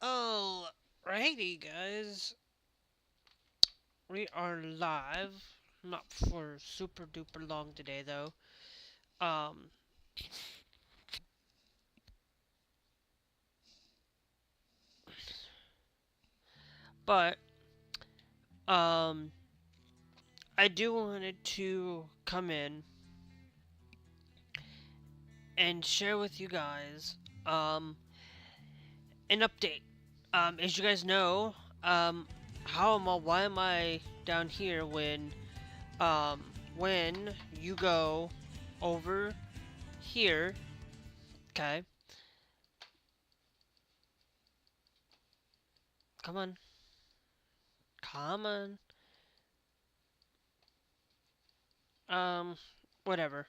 Alrighty, guys. We are live. Not for super duper long today, though. Um, but, um, I do wanted to come in and share with you guys, an update. As you guys know, why am I down here when you go over here, okay, come on, come on, um, whatever.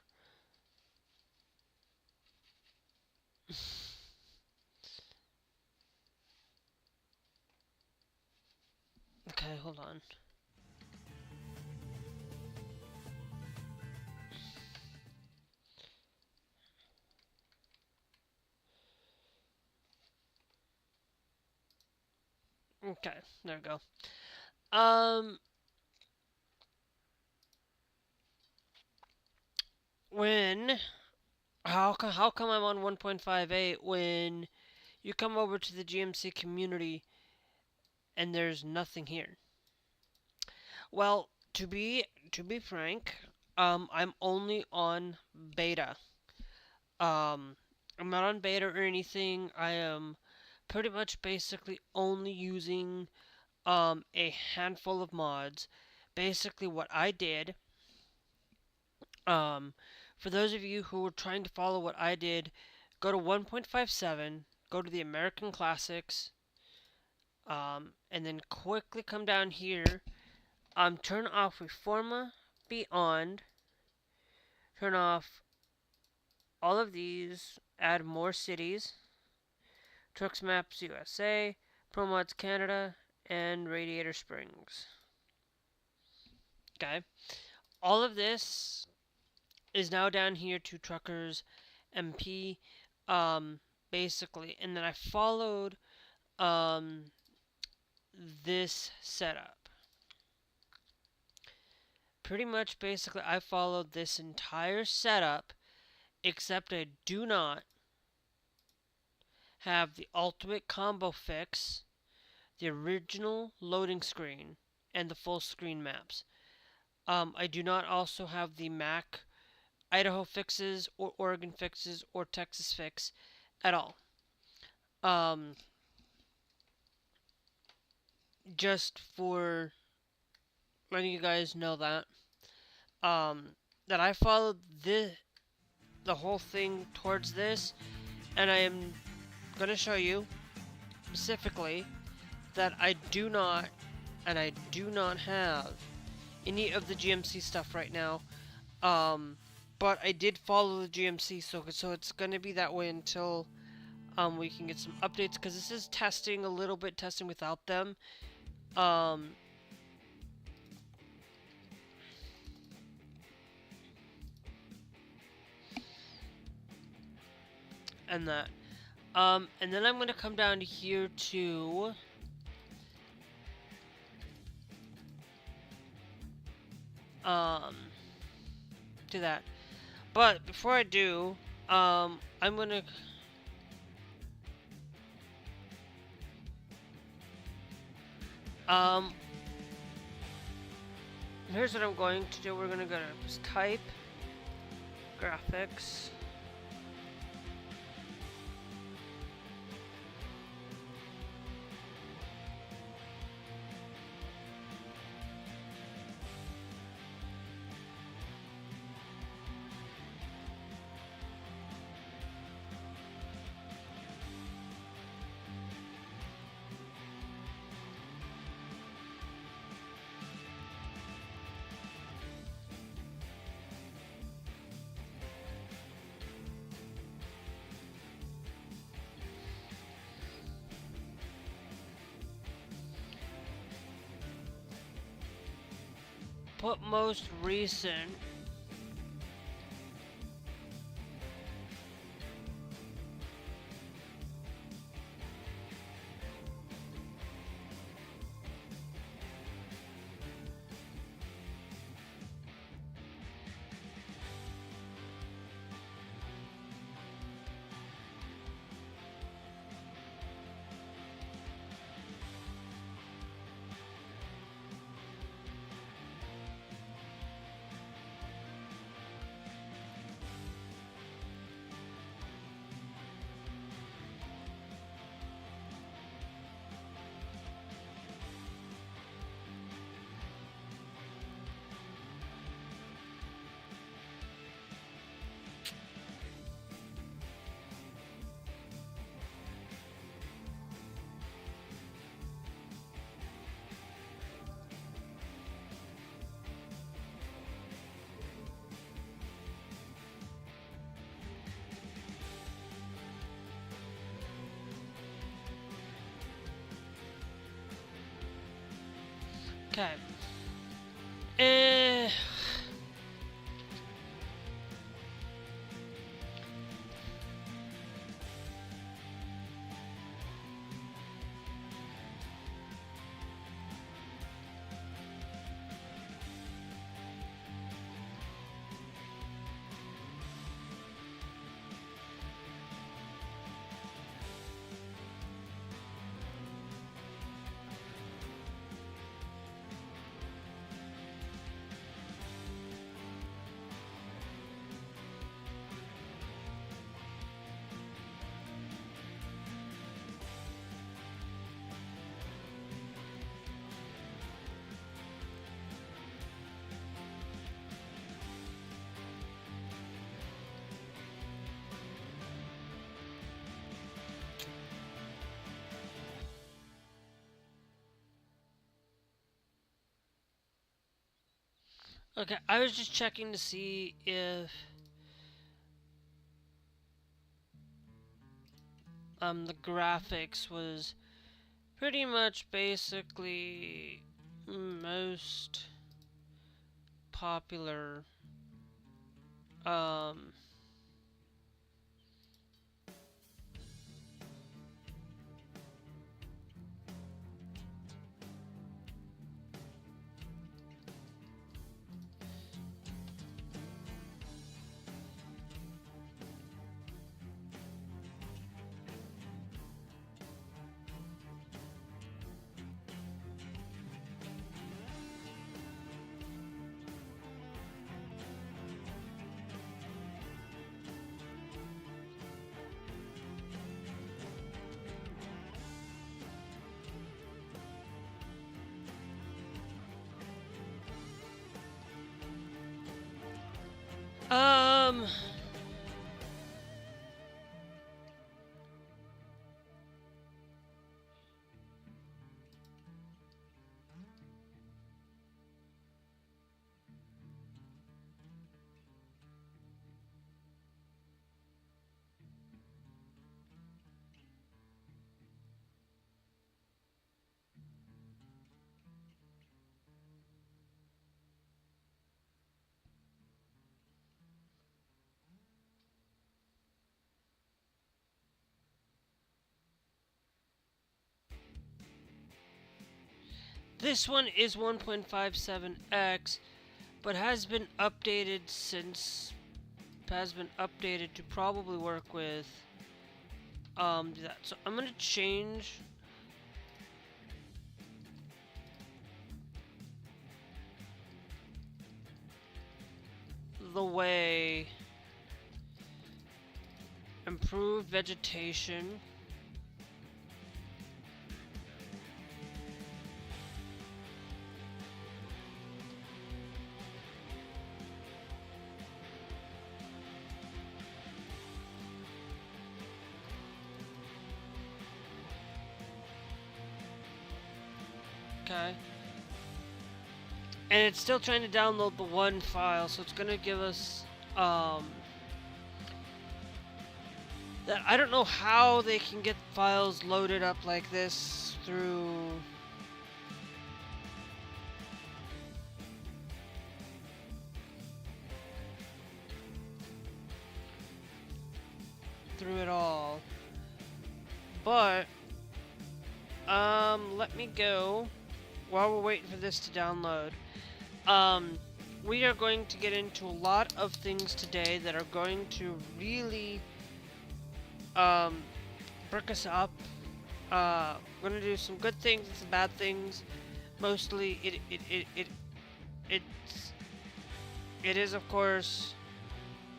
Okay, hold on. Okay, there we go. Um, when how come I'm on 1.58 when you come over to the GMC community and there's nothing here? Well, to be frank, I'm only on beta. Um, I'm not on beta or anything. I am pretty much basically only using a handful of mods. Basically, what I did, um, for those of you who are trying to follow what I did, go to 1.57, go to the American Classics, and then quickly come down here. Turn off Reforma, Beyond, turn off all of these, add more cities, Trucks Maps USA, ProMods Canada, and Radiator Springs. Okay, all of this is now down here to Truckers MP, um, basically, and then I followed um, this setup. Pretty much, basically, I followed this entire setup, except I do not have the ultimate combo fix, the original loading screen, and the full screen maps. I do not also have the Mac Idaho fixes or Oregon fixes or Texas fix at all. Um, just for letting you guys know um, that I followed the whole thing towards this, and I am going to show you specifically that I do not have any of the GMC stuff right now. But I did follow the GMC, so it's going to be that way until we can get some updates, because this is testing a little bit, testing without them. Um, and that. And then I'm going to come down here to do that. But before I do, I'm going to here's what I'm going to do. We're going to go to just type graphics. Put most recent. Okay. Eh. Okay, I was just checking to see if the graphics was pretty much basically most popular um um this one is 1.57x, but has been updated to probably work with that. So I'm gonna change the way improved vegetation. Okay. And it's still trying to download the one file, so it's gonna give us that I don't know how they can get files loaded up like this through it all. But let me go while we're waiting for this to download. We are going to get into a lot of things today that are going to really perk us up. We're gonna do some good things and some bad things. Mostly, it is of course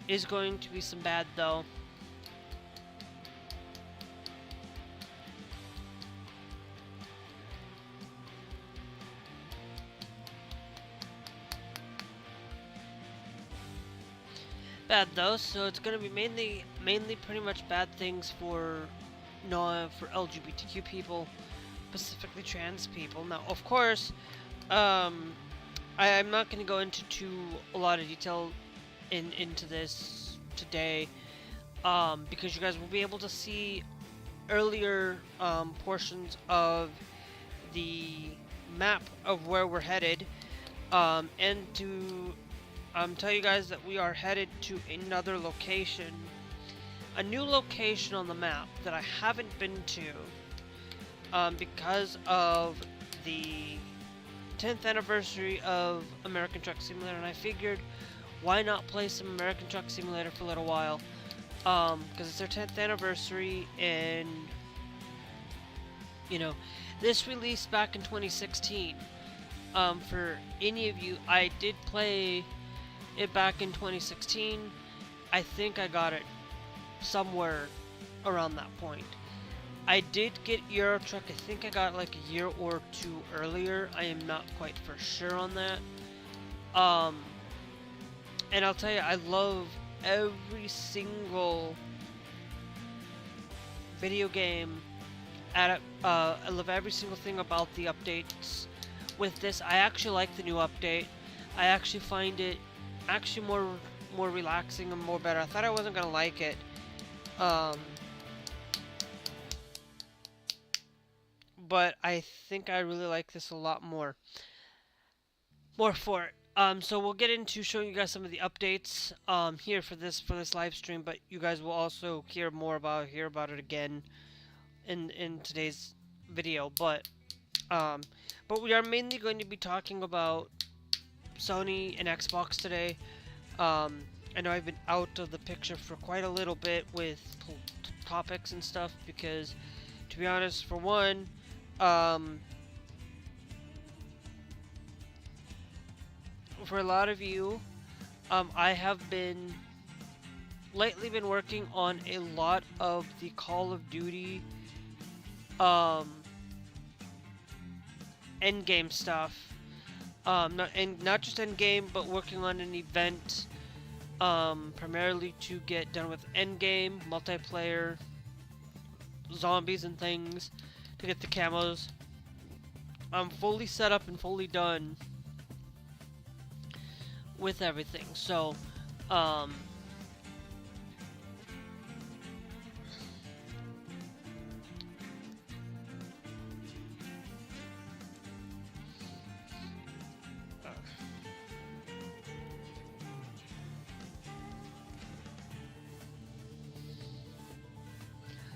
is going to be some bad though. Bad though, so it's gonna be mainly pretty much bad things for LGBTQ people, specifically trans people. Now, of course, I'm not gonna go into a lot of detail into this today, because you guys will be able to see earlier portions of the map of where we're headed, and to tell you guys that we are headed to another location, a new location on the map that I haven't been to, because of the 10th anniversary of American Truck Simulator, and I figured, why not play some American Truck Simulator for a little while, because it's their 10th anniversary, and, you know, this released back in 2016. For any of you, I did play it back in 2016. I think I got it somewhere around that point. I did get Euro Truck, I think I got like a year or two earlier. I am not quite for sure on that. And I'll tell you, I love every single video game. I love every single thing about the updates. With this, I actually like the new update. I actually find it actually more relaxing and more better. I thought I wasn't gonna like it. But I think I really like this a lot more. More for it. So we'll get into showing you guys some of the updates here for this live stream, but you guys will also hear about it again in today's video. But we are mainly going to be talking about Sony and Xbox today. I know I've been out of the picture for quite a little bit with topics and stuff because, to be honest, for one, for a lot of you, I have lately been working on a lot of the Call of Duty endgame stuff. Not just endgame, but working on an event, primarily to get done with endgame, multiplayer, zombies and things, to get the camos. I'm fully set up and fully done with everything. So,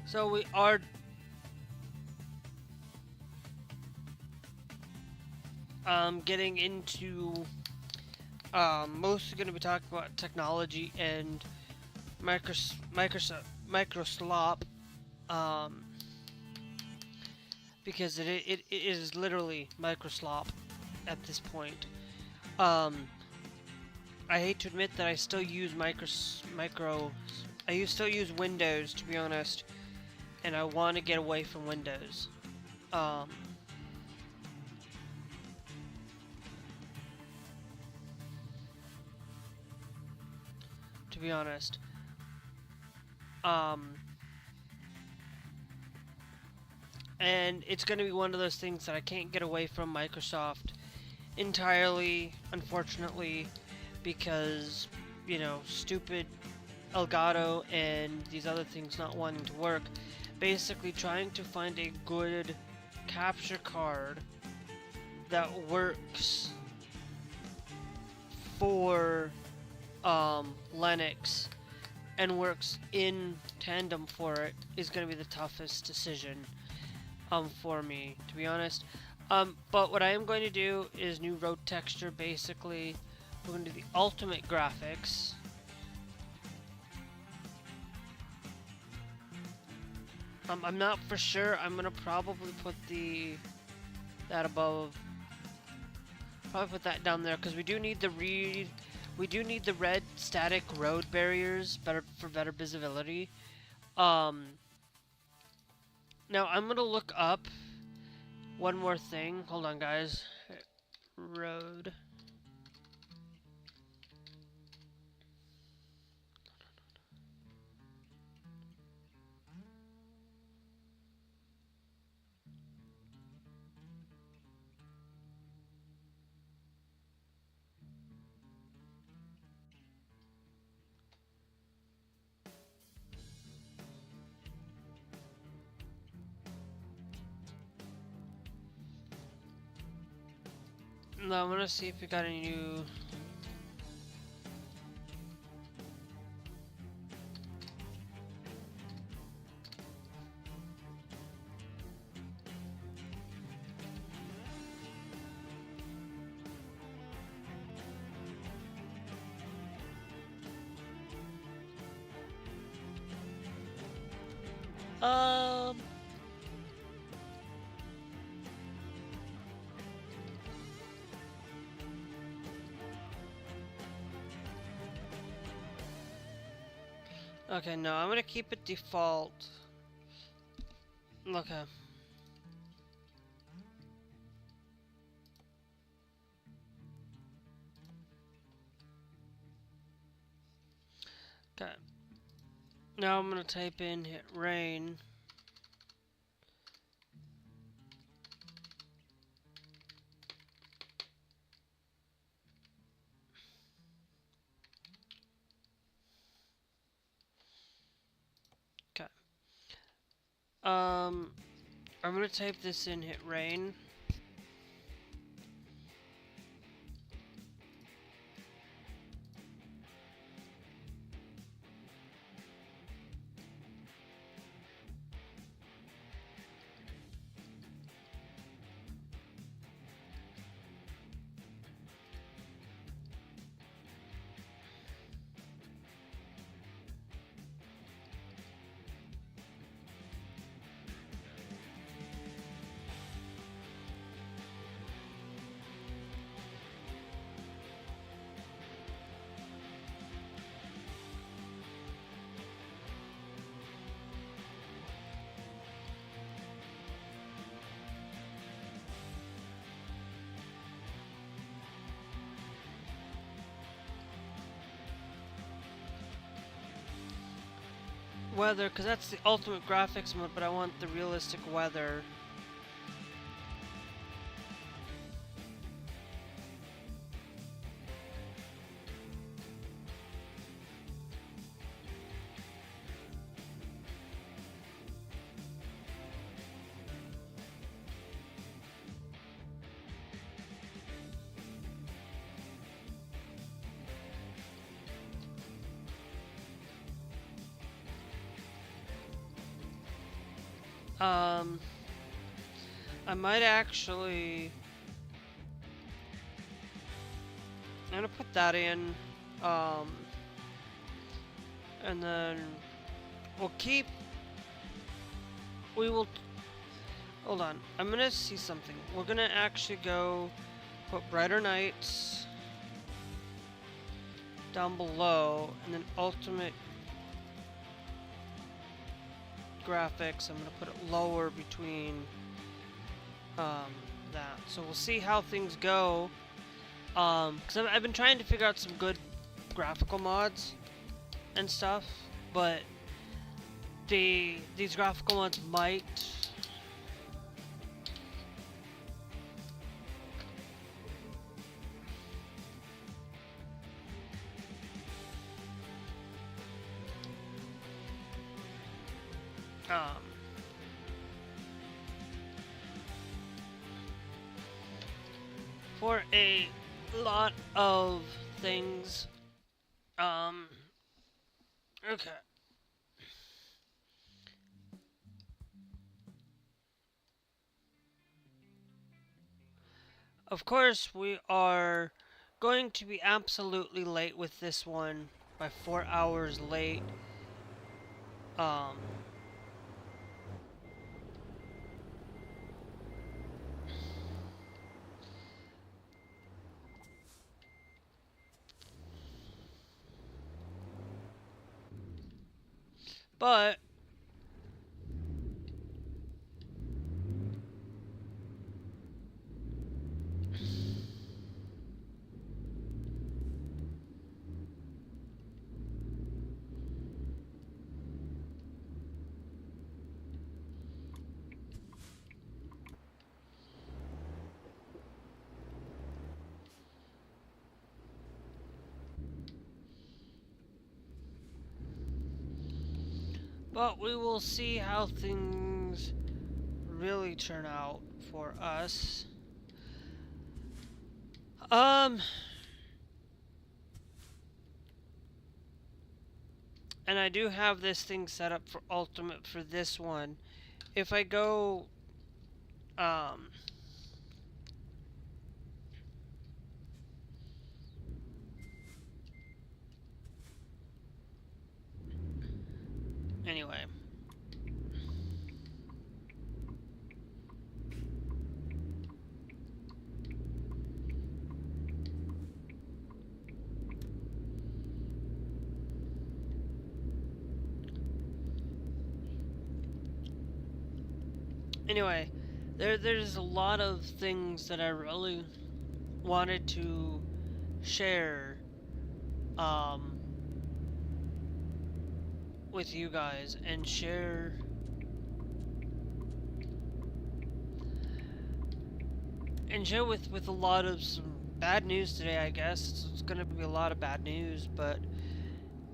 so we are getting into mostly going to be talking about technology and microslop, because it is literally microslop at this point. I hate to admit that I still use still use Windows, to be honest, and I want to get away from Windows. To be honest. And it's going to be one of those things that I can't get away from Microsoft entirely, unfortunately, because, you know, stupid Elgato and these other things not wanting to work. Basically trying to find a good capture card that works for Linux and works in tandem for it is going to be the toughest decision for me, to be honest. But what I am going to do is new road texture. Basically, we're going to do the ultimate graphics. I'm not for sure. I'm going to probably put that above. Probably put that down there because we do need the red static road barriers for better visibility. Now I'm gonna look up one more thing. Hold on, guys. Road. No, I'm gonna see if we got any new. Um. Okay, no, I'm gonna keep it default. Okay. Okay. Now I'm gonna type in hit rain. Okay. I'm gonna type this in hit rain. Weather, because that's the ultimate graphics mode, but I want the realistic weather. I might actually. I'm gonna put that in, and then we'll keep. We will. Hold on. I'm gonna see something. We're gonna actually go put brighter nights down below, and then ultimate graphics. I'm gonna put it lower between that. So we'll see how things go. Because I've been trying to figure out some good graphical mods and stuff, but these graphical mods might for a lot of things. Okay. Of course, we are going to be absolutely late with this one by 4 hours late. But we will see how things really turn out for us. Um, and I do have this thing set up for ultimate for this one. If I go, um, anyway. Anyway, there's a lot of things that I really wanted to share um, with you guys and share with a lot of some bad news today. I guess it's gonna be a lot of bad news, but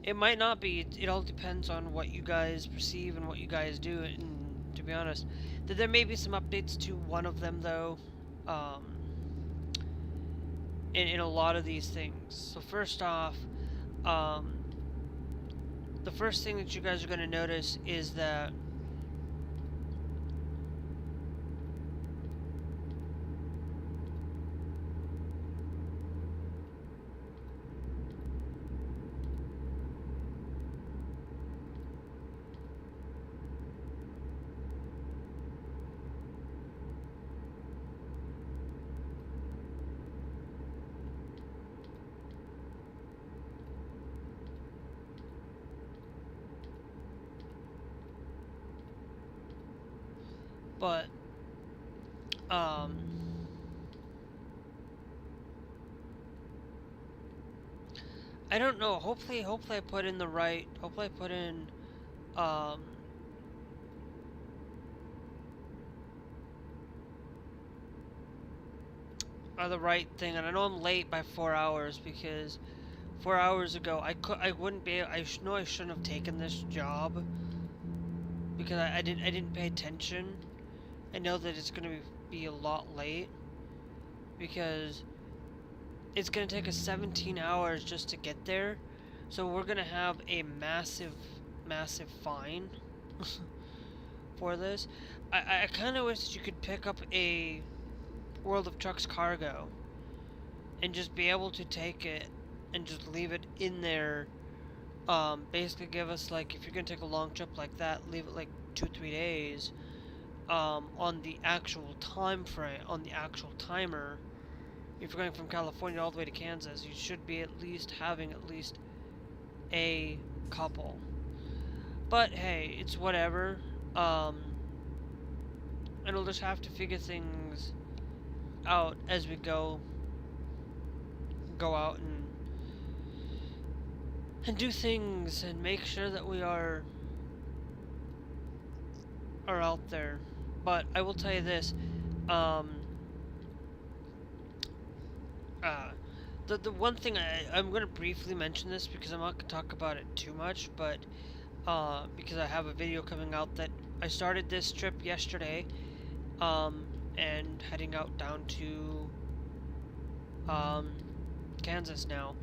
it might not be. It all depends on what you guys perceive and what you guys do. And to be honest, there may be some updates to one of them though. Um, in a lot of these things. So first off, um, the first thing that you guys are going to notice is that but I don't know. Hopefully I put in the right. Hopefully I put in um, the right thing. And I know I'm late by 4 hours because 4 hours ago I wouldn't be. I know I shouldn't have taken this job because I didn't pay attention. I know that it's gonna be a lot late because it's gonna take us 17 hours just to get there, so we're gonna have a massive fine for this. I kind of wish that you could pick up a World of Trucks cargo and just be able to take it and just leave it in there. Basically give us, like, if you're gonna take a long trip like that, leave it like 2-3 days on the actual time frame, on the actual timer. If you're going from California all the way to Kansas, you should be at least having at least a couple. But hey, it's whatever. And we'll just have to figure things out as we go out and do things and make sure that we are out there. But I will tell you this, the one thing I'm going to briefly mention this because I'm not going to talk about it too much, but because I have a video coming out that I started this trip yesterday, and heading out down to Kansas now.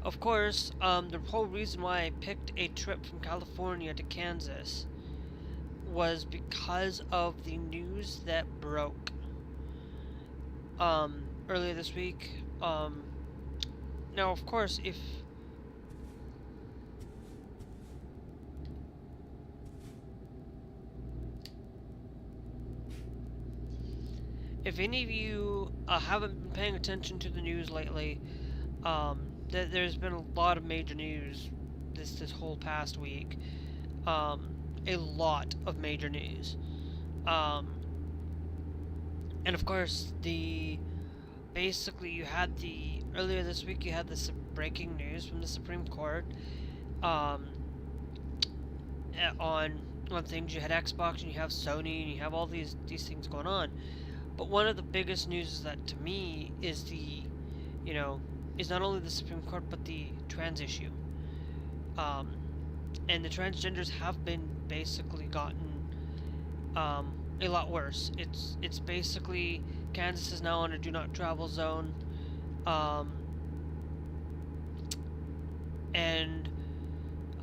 Of course, the whole reason why I picked a trip from California to Kansas was because of the news that broke earlier this week. Now, of course, if any of you haven't been paying attention to the news lately, there's been a lot of major news this whole past week. A lot of major news. And of course, basically you had earlier this week you had this breaking news from the Supreme Court on things. You had Xbox and you have Sony and you have all these things going on. But one of the biggest news is that, to me, is is not only the Supreme Court but the trans issue. And the transgenders have been basically gotten a lot worse. It's basically, Kansas is now on a do not travel zone. And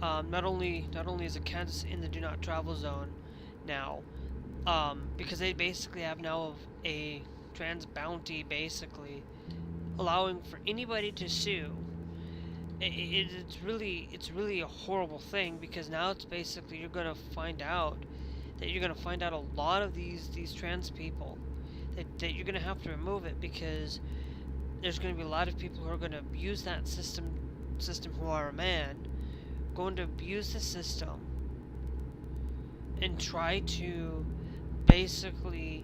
not only is it Kansas in the do not travel zone now, because they basically have now a trans bounty, basically allowing for anybody to sue. It's really a horrible thing, because now it's basically you're gonna find out a lot of these trans people that you're gonna have to remove it, because there's gonna be a lot of people who are gonna abuse that system who are a man, going to abuse the system and try to basically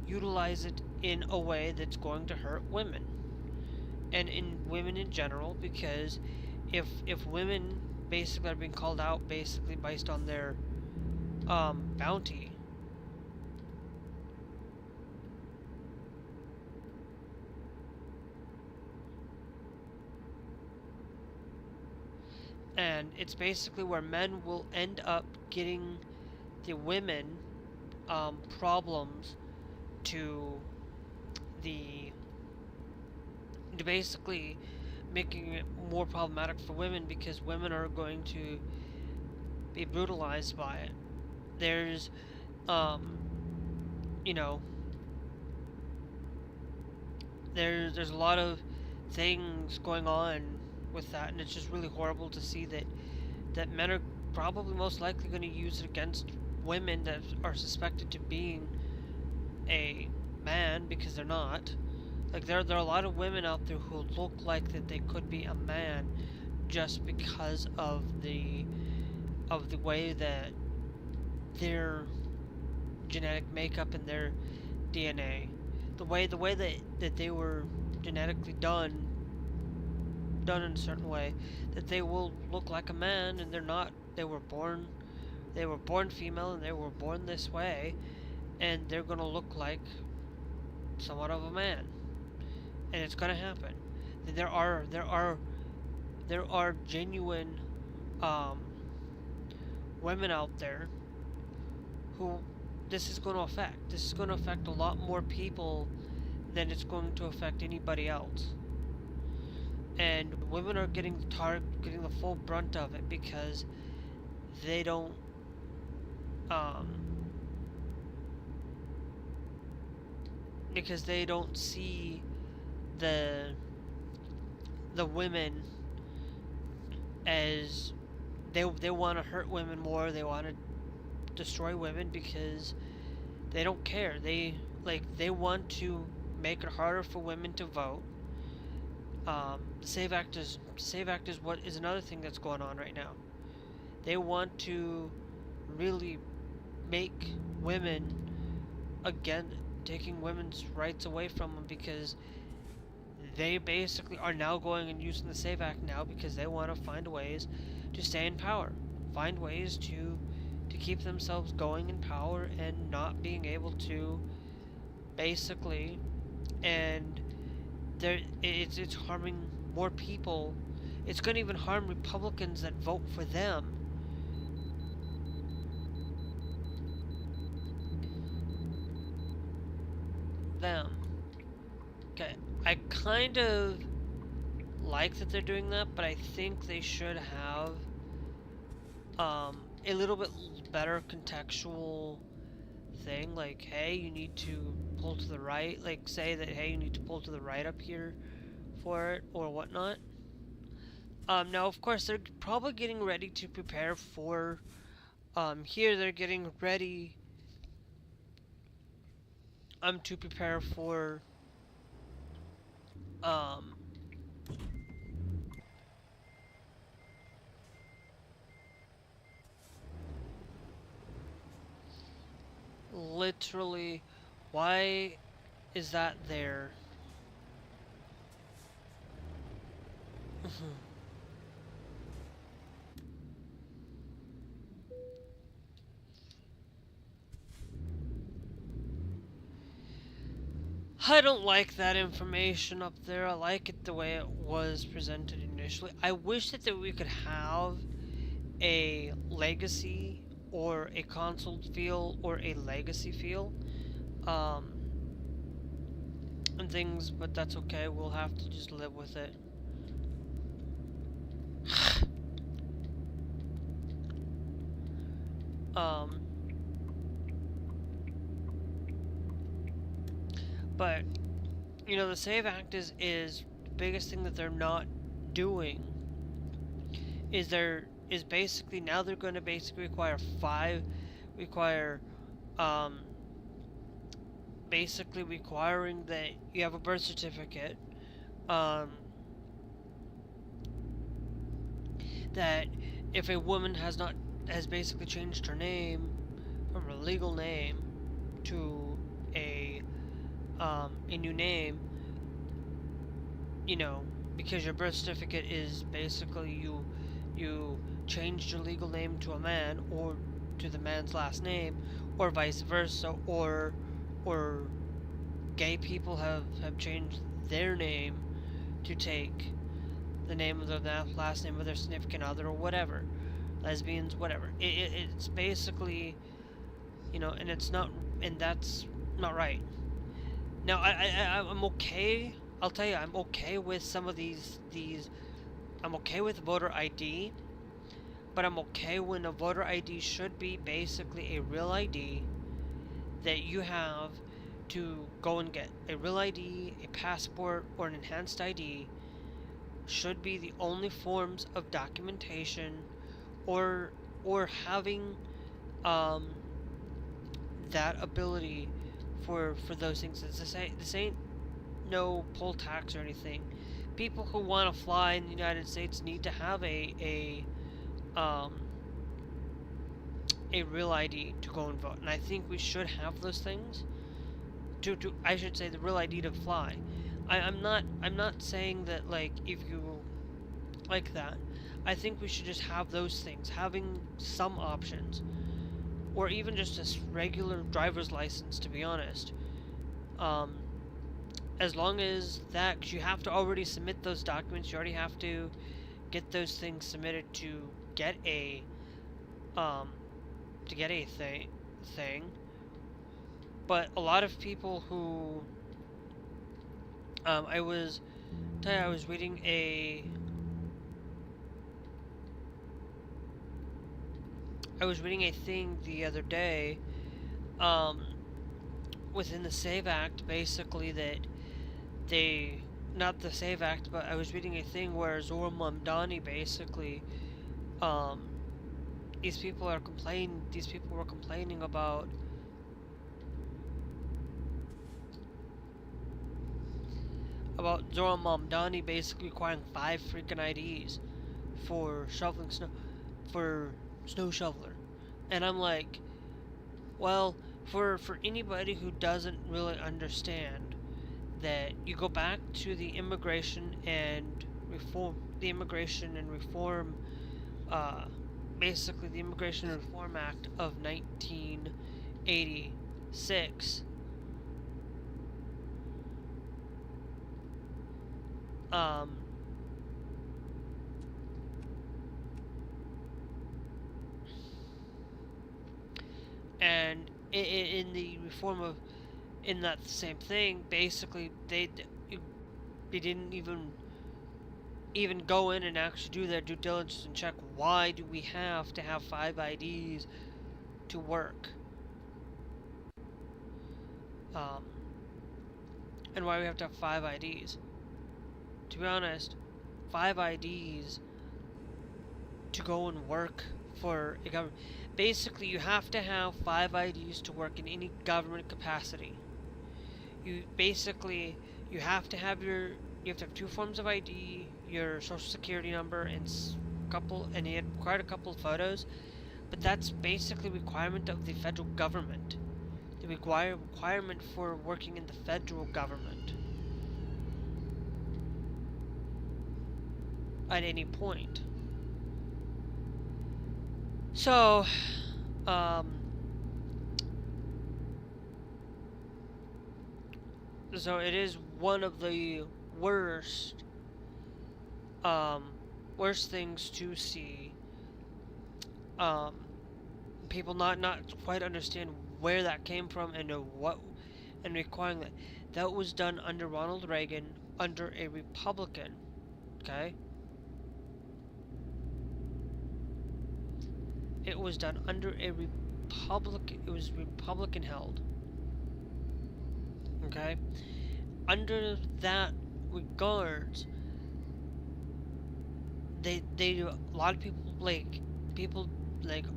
utilize it in a way that's going to hurt women, and in women in general, because if women basically are being called out basically based on their bounty, and it's basically where men will end up getting the women problems to basically making it more problematic for women, because women are going to be brutalized by it. There's you know, there's a lot of things going on with that, and it's just really horrible to see that men are probably most likely going to use it against women that are suspected to being a man, because they're not. Like, there are a lot of women out there who look like that they could be a man just because of the way that their genetic makeup and their DNA, the way that they were genetically done in a certain way, that they will look like a man, and they're not. They were born female, and they were born this way, and they're gonna look like somewhat of a man, and it's gonna happen. There are genuine women out there who this is going to affect. This is going to affect a lot more people than it's going to affect anybody else. And women are getting the full brunt of it, because they don't see the women as they want to hurt women more. They want to destroy women because they don't care. They want to make it harder for women to vote. The Save Act is what is another thing that's going on right now. They want to really make women, again, taking women's rights away from them, because they basically are now going and using the Save Act now because they want to find ways to stay in power, find ways to keep themselves going in power and not being able to basically, and it's harming more people. It's going to even harm Republicans that vote for them. Okay, I kind of like that they're doing that, but I think they should have a little bit better contextual thing, like, hey, you need to pull to the right, like, say that, hey, you need to pull to the right up here for it, or whatnot. Now, of course, they're probably getting ready to prepare for, here they're getting ready, to prepare for, literally, why is that there? I don't like that information up there. I like it the way it was presented initially. I wish that we could have a legacy or a console feel or a legacy feel. And different things, but that's okay. We'll have to just live with it. But you know, the Save Act is the biggest thing that they're not doing. Is basically now they're going to basically require basically requiring that you have a birth certificate, that if a woman has basically changed her name from a legal name to a new name, you know, because your birth certificate is basically you changed your legal name to a man or to the man's last name, or vice versa, or gay people have changed their name to take the name of the last name of their significant other, or whatever, lesbians, whatever. It's basically, you know, and that's not right. Now I'm okay. I'll tell you, I'm okay with some of these. I'm okay with voter ID, but I'm okay when a voter ID should be basically a real ID that you have to go and get. A real ID, a passport, or an enhanced ID should be the only forms of documentation, or having that ability for those things. This ain't no poll tax or anything. People who want to fly in the United States need to have a real ID to go and vote, and I think we should have those things. I should say the real ID to fly. I'm not saying that, like, if you like that. I think we should just have those things, having some options, or even just a regular driver's license, to be honest. As long as that, because you have to already submit those documents, you already have to get those things submitted to get a thing. But a lot of people who I was reading a thing the other day within the Save Act, basically, that not the Save Act, but I was reading a thing where Zohar Mamdani basically, these people were complaining about Zohar Mamdani basically requiring 5 freaking IDs for shoveling snow, for snow shoveler. And I'm like, well, for anybody who doesn't really understand that, you go back to the Immigration and Reform basically the Immigration and Reform Act of 1986. And in the reform of, in that same thing, basically they didn't even go in and actually do their due diligence and check, why do we have to have 5 IDs to work, and why we have to have 5 IDs. To be honest, 5 IDs to go and work for a government. Basically, you have to have 5 IDs to work in any government capacity. You have to have 2 forms of ID, your social security number, and you had quite a couple of photos. But that's basically a requirement of the federal government. The requirement for working in the federal government at any point. So, so it is one of the worst things to see. People not quite understand where that came from and requiring that. That was done under Ronald Reagan, under a Republican, okay? It was done under a Republican, it was Republican held, okay? Under that regards, a lot of people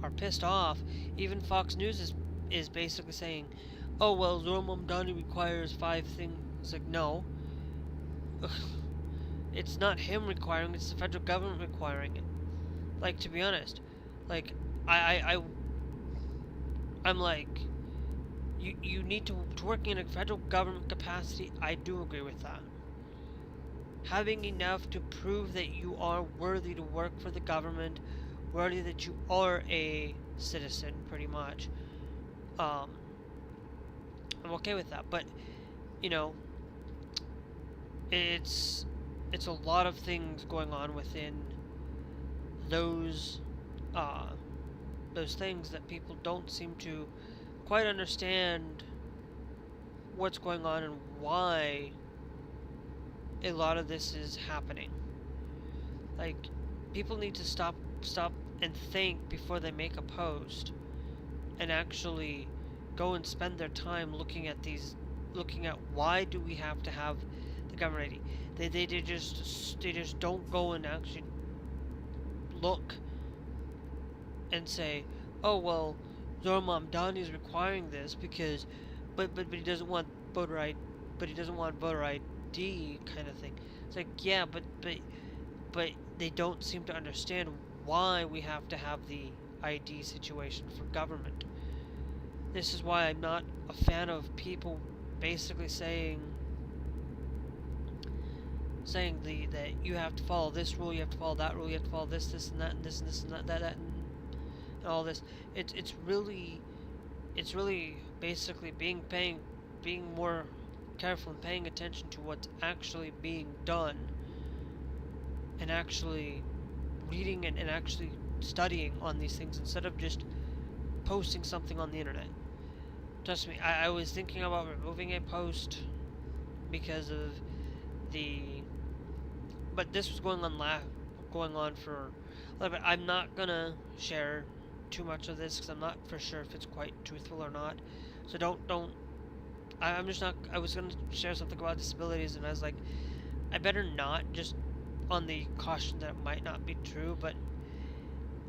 are pissed off. Even Fox News is basically saying, oh well, Zohar Mamdani requires 5 things. It's like, no, it's not him requiring, it's the federal government requiring it. Like, to be honest, like, I'm like, you need to work in a federal government capacity. I do agree with that. Having enough to prove that you are worthy to work for the government, worthy that you are a citizen, pretty much. I'm okay with that, but you know, it's a lot of things going on within those things that people don't seem to quite understand what's going on and why a lot of this is happening. Like, people need to stop and think before they make a post, and actually go and spend their time looking at why do we have to have the government ID. They just don't go and actually look and say, oh well, Zohar Mamdani is requiring this because, but he doesn't want voter ID, kind of thing. It's like, yeah, but they don't seem to understand why we have to have the ID situation for government. This is why I'm not a fan of people basically saying that you have to follow this rule, you have to follow that rule, you have to follow this and that and this and this and that and all this. It's really basically being more careful and paying attention to what's actually being done, and actually reading and actually studying on these things instead of just posting something on the internet. Trust me, I was thinking about removing a post because of but this was going on for a little bit. I'm not gonna share too much of this because I'm not for sure if it's quite truthful or not. So I'm just not. I was gonna share something about disabilities, and I was like, I better not, just on the caution that it might not be true. But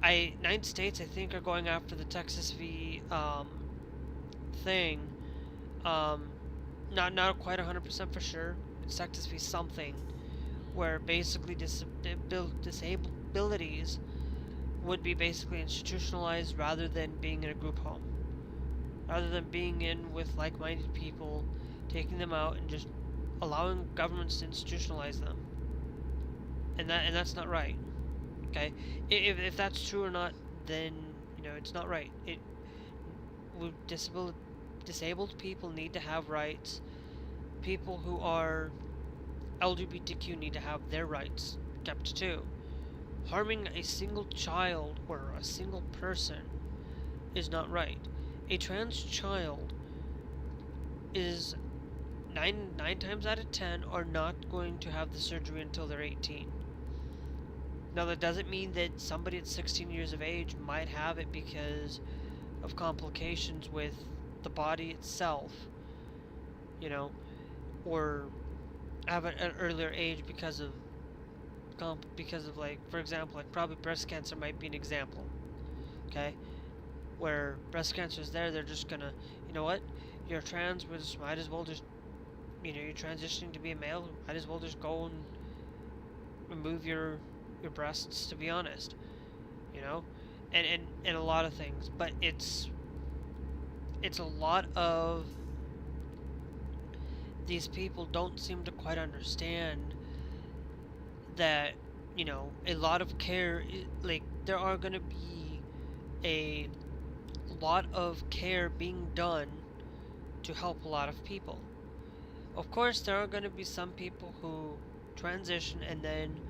9 states, I think, are going after the Texas v. Thing. Not quite 100% for sure. It's Texas v. something, where basically disabilities would be basically institutionalized rather than being in a group home, rather than being in with like-minded people, taking them out and just allowing governments to institutionalize them. And that's not right. Okay, if that's true or not, then it's not right. Disabled people need to have rights. People who are LGBTQ need to have their rights kept too. Harming a single child or a single person is not right. A trans child is 9 times out of 10 are not going to have the surgery until they're 18. Now, that doesn't mean that somebody at 16 years of age might have it because of complications with the body itself, or have it at an earlier age because of like, for example, like probably breast cancer might be an example, okay, where breast cancer is there, they're just gonna, what, you're trans, we just might as well just, you're transitioning to be a male, might as well just go and remove your breasts, to be honest, and a lot of things. But it's a lot of these people don't seem to quite understand that, a lot of care, like, there are going to be a lot of care being done to help a lot of people. Of course, there are going to be some people who transition and then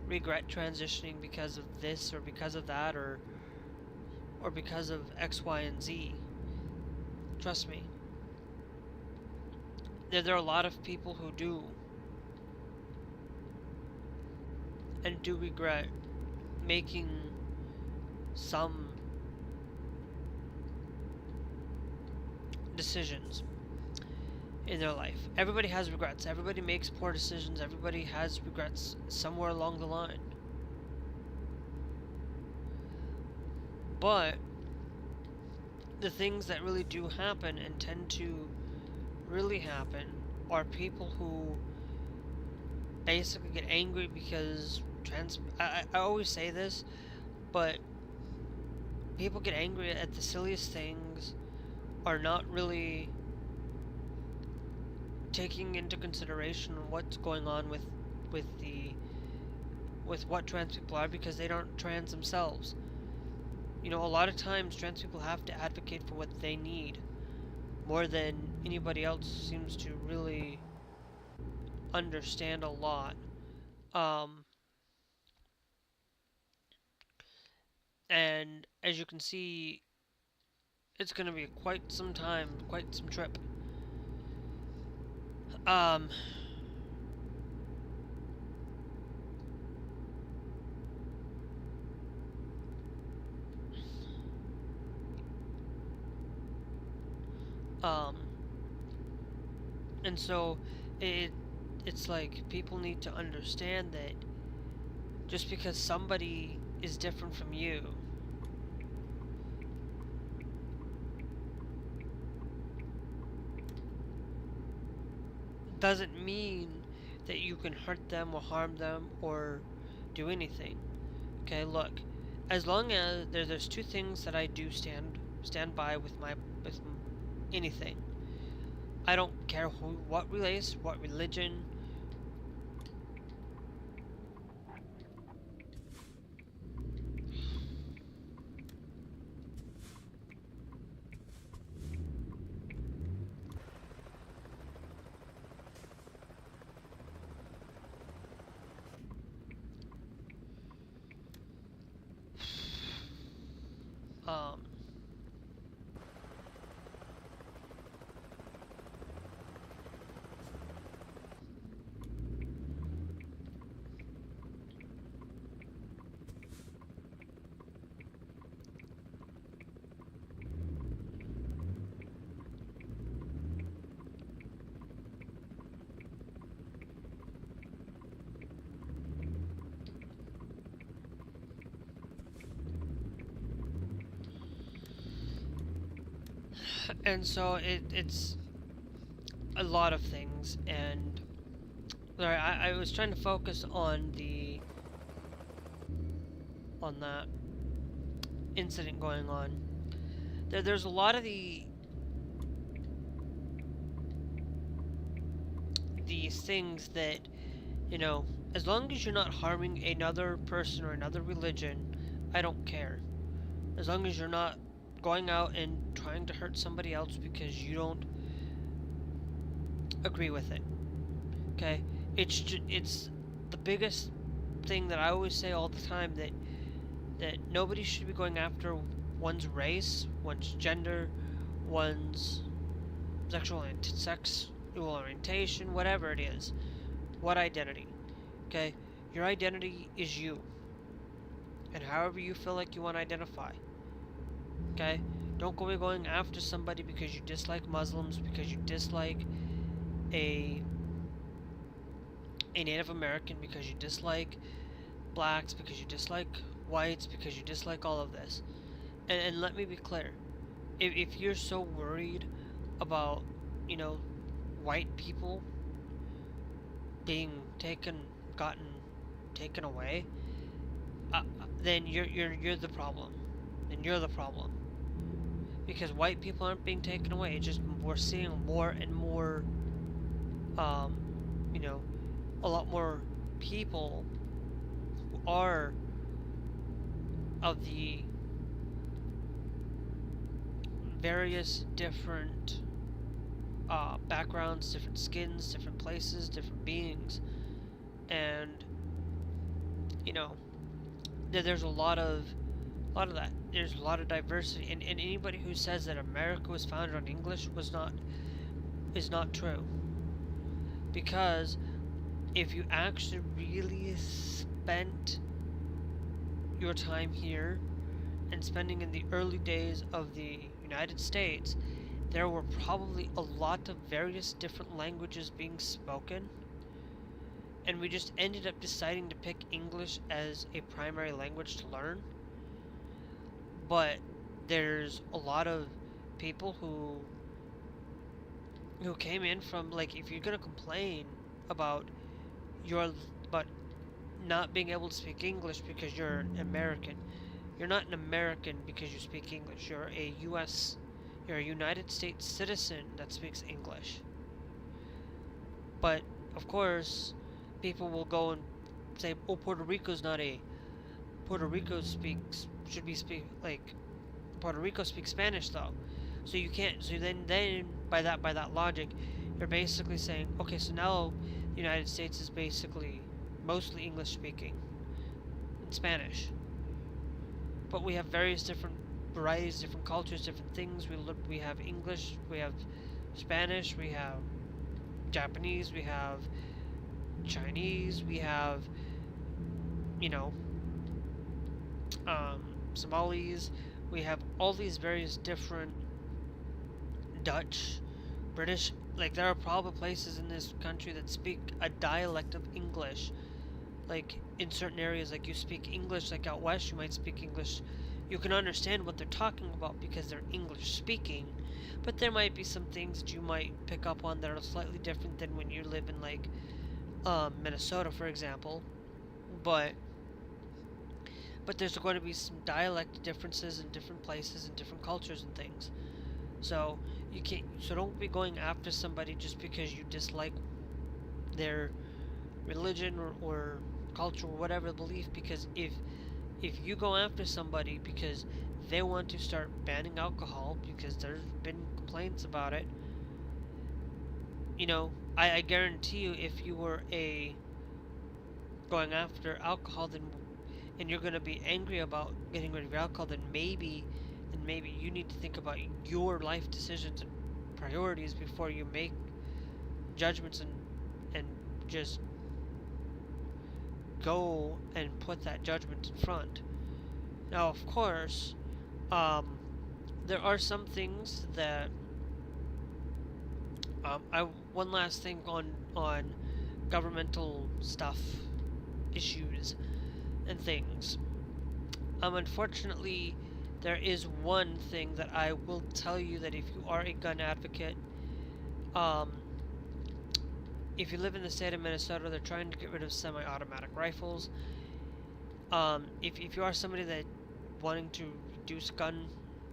regret transitioning because of this or because of that or because of X, Y, and Z. Trust me. there are a lot of people who do and do regret making some decisions in their life. Everybody has regrets. Everybody makes poor decisions. Everybody has regrets somewhere along the line. But the things that really do happen and tend to really happen are people who basically get angry because I always say this, but people get angry at the silliest things, are not really taking into consideration what's going on with what trans people are, because they aren't trans themselves. You know, a lot of times trans people have to advocate for what they need more than anybody else seems to really understand a lot. And as you can see, it's going to be quite some time, quite some trip. Um, um, and so it's like people need to understand that just because somebody is different from you doesn't mean that you can hurt them or harm them or do anything. Okay, look, as long as there's two things that I do stand by with anything. I don't care what race, what religion. Um, and so it's a lot of things, and I was trying to focus on that incident going on. There's a lot of these things that, you know, as long as you're not harming another person or another religion, I don't care. As long as you're not going out and trying to hurt somebody else because you don't agree with it. Okay? It's the biggest thing that I always say all the time, that nobody should be going after one's race, one's gender, one's sexual orientation, whatever it is. What identity? Okay? Your identity is you. And however you feel like you want to identify. Okay? Don't go going after somebody because you dislike Muslims, because you dislike a Native American, because you dislike blacks, because you dislike whites, because you dislike all of this. And let me be clear. If you're so worried about, you know, white people being gotten taken away, then you're the problem. Then you're the problem. Because white people aren't being taken away. It's just we're seeing more and more, you know, a lot more people who are of the various different backgrounds, different skins, different places, different beings, and you know, there's a lot of that. There's a lot of diversity, and anybody who says that America was founded on English is not true. because if you actually really spent your time here and spending in the early days of the United States, there were probably a lot of various different languages being spoken, and we just ended up deciding to pick English as a primary language to learn. But there's a lot of people who came in from, like, if you're gonna complain about your about not being able to speak English because you're an American, you're not an American because you speak English. You're a United States citizen that speaks English. But of course, people will go and say, "Oh, Puerto Rico speaks should be speak like Puerto Rico speaks Spanish though." So you can't. So then by that logic, you're basically saying, okay, so now the United States is basically mostly English speaking and Spanish. But we have various different varieties, different cultures, different things. We have English, we have Spanish, we have Japanese, we have Chinese, we have, you know, Somalis. We have all these various different Dutch, British. Like, there are probably places in this country that speak a dialect of English. Like, in certain areas, like, you speak English, like out west, you might speak English. You can understand what they're talking about because they're English speaking, but there might be some things that you might pick up on that are slightly different than when you live in, like, Minnesota, for example. But there's going to be some dialect differences in different places and different cultures and things. So you can't. So don't be going after somebody just because you dislike their religion or culture or whatever belief. Because if you go after somebody because they want to start banning alcohol because there's been complaints about it, I guarantee you, if you were going after alcohol, then and you're going to be angry about getting rid of your alcohol, then maybe you need to think about your life decisions and priorities before you make judgments and just go and put that judgment in front. Now, of course, there are some things that one last thing on governmental stuff, issues, and things. Unfortunately, there is one thing that I will tell you, that if you are a gun advocate, if you live in the state of Minnesota, they're trying to get rid of semi-automatic rifles. If you are somebody that wanting to reduce gun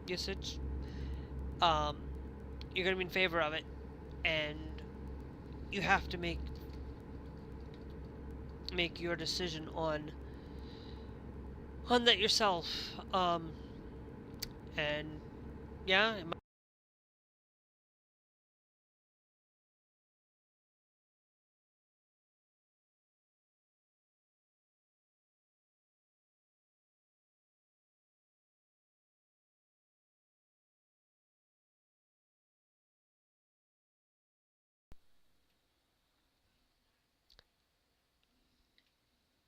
usage, you're going to be in favor of it, and you have to make your decision on that yourself. And yeah,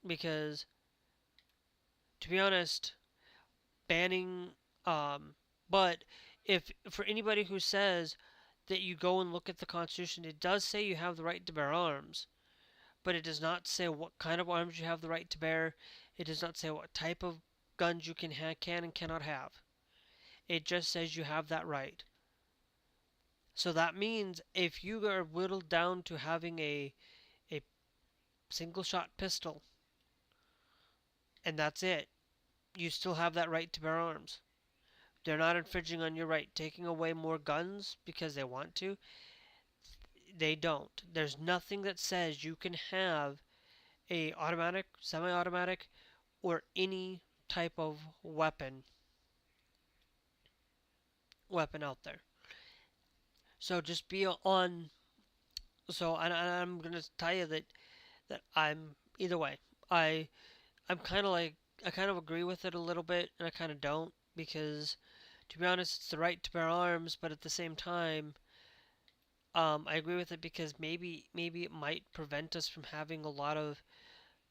because to be honest, banning, but if for anybody who says that you go and look at the Constitution, it does say you have the right to bear arms, but it does not say what kind of arms you have the right to bear. It does not say what type of guns you can and cannot have. It just says you have that right. So that means if you are whittled down to having a single shot pistol and that's it, you still have that right to bear arms. They're not infringing on your right. Taking away more guns because they want to, they don't. There's nothing that says you can have a automatic, semi-automatic, or any type of weapon out there. So just be on. So I'm gonna tell you that I'm either way. I I'm kind of like, I kind of agree with it a little bit, and I kind of don't, because to be honest, it's the right to bear arms, but at the same time, I agree with it because maybe it might prevent us from having a lot of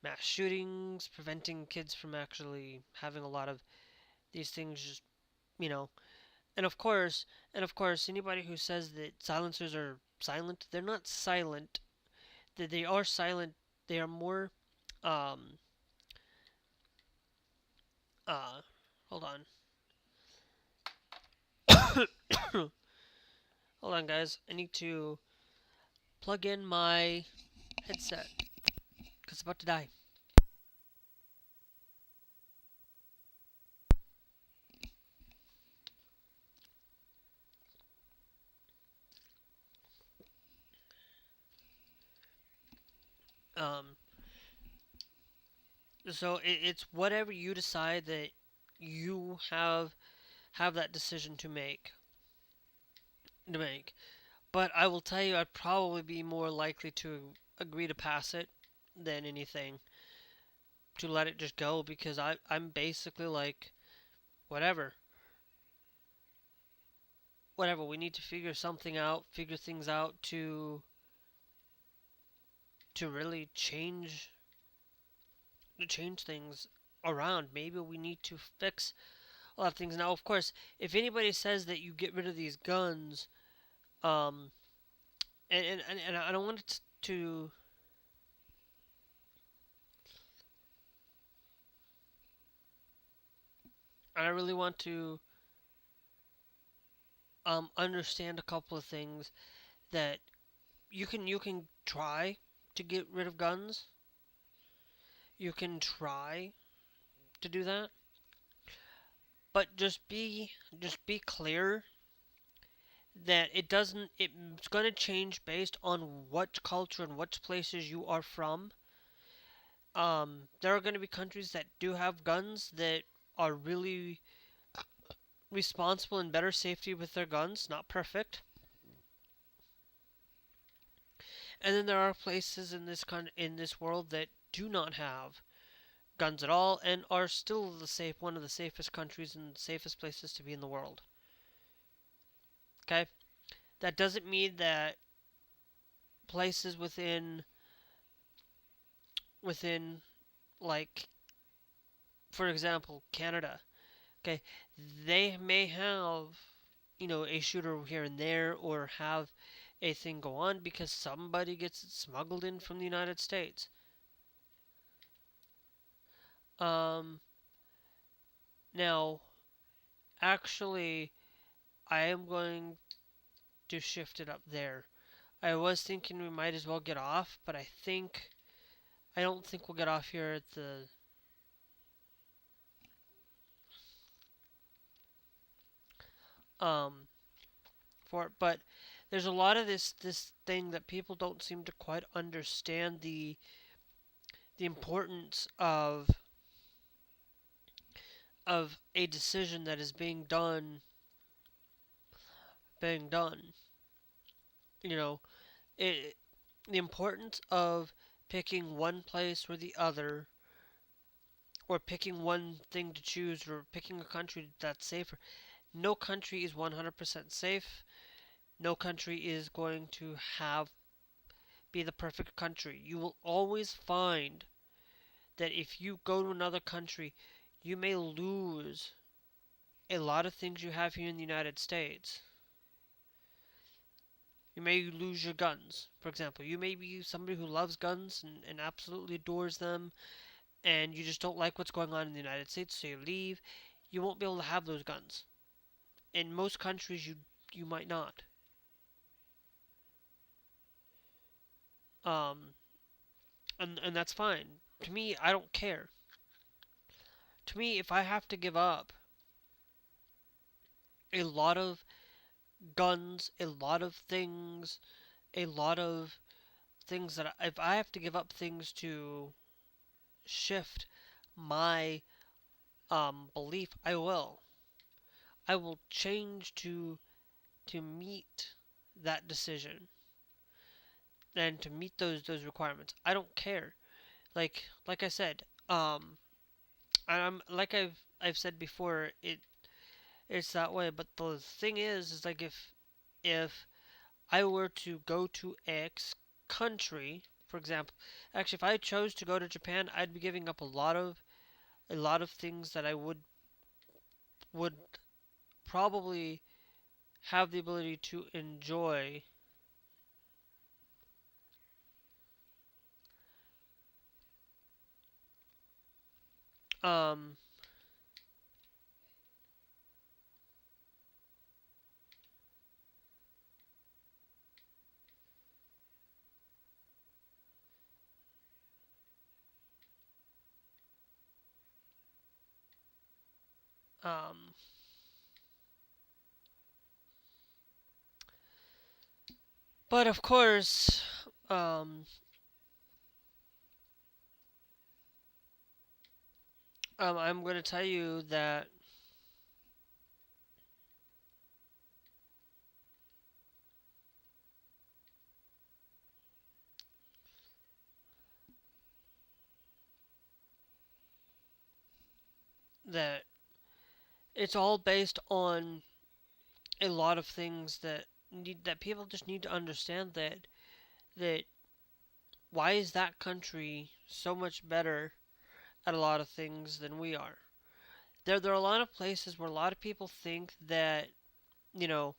mass shootings, preventing kids from actually having a lot of these things just, you know. And of course, anybody who says that silencers are silent, they're not silent. That they are silent. They are more um uh hold on. Hold on guys. I need to plug in my headset cuz it's about to die. Um so it's whatever you decide that you have that decision to make. But I will tell you, I'd probably be more likely to agree to pass it than anything to let it just go because I'm basically like whatever, whatever. We need to figure things out to really change things around. Maybe we need to fix a lot of things. Now, of course, if anybody says that you get rid of these guns, um, and I don't want it to I really want to understand a couple of things that you can try to get rid of guns. You can try to do that, but just be clear that it doesn't. It's going to change based on what culture and what places you are from. There are going to be countries that do have guns that are really responsible and better safety with their guns. Not perfect. And then there are places in this world that do not have guns at all and are still one of the safest countries and safest places to be in the world. Okay? That doesn't mean that places within like for example Canada, okay, they may have a shooter here and there or have a thing go on because somebody gets it smuggled in from the United States. Um Now actually I am going to shift it up there. I was thinking we might as well get off, but I don't think we'll get off here at the um for it. But there's a lot of this thing that people don't seem to quite understand the importance of a decision that is being done. You know, it the importance of picking one place or the other, or picking one thing to choose, or picking a country that's safer. No country is 100% safe. No country is going to have be the perfect country. You will always find that if you go to another country, you may lose a lot of things you have here in the United States. You may lose your guns, for example. You may be somebody who loves guns and absolutely adores them, and you just don't like what's going on in the United States, so you leave. You won't be able to have those guns. In most countries, you might not. Um, and that's fine. To me, I don't care. To me, if I have to give up a lot of guns, a lot of things, a lot of things that if I have to give up things to shift my belief, I will. I will change to meet that decision and to meet those requirements. I don't care. Like I said, I'm like I've said before, it's that way. But the thing is like if I were to go to X country, for example, actually if I chose to go to Japan, I'd be giving up a lot of things that I would probably have the ability to enjoy. Um, um, but of course, um, I'm going to tell you that it's all based on a lot of things that people just need to understand that why is that country so much better at a lot of things than we are. There are a lot of places where a lot of people think that you know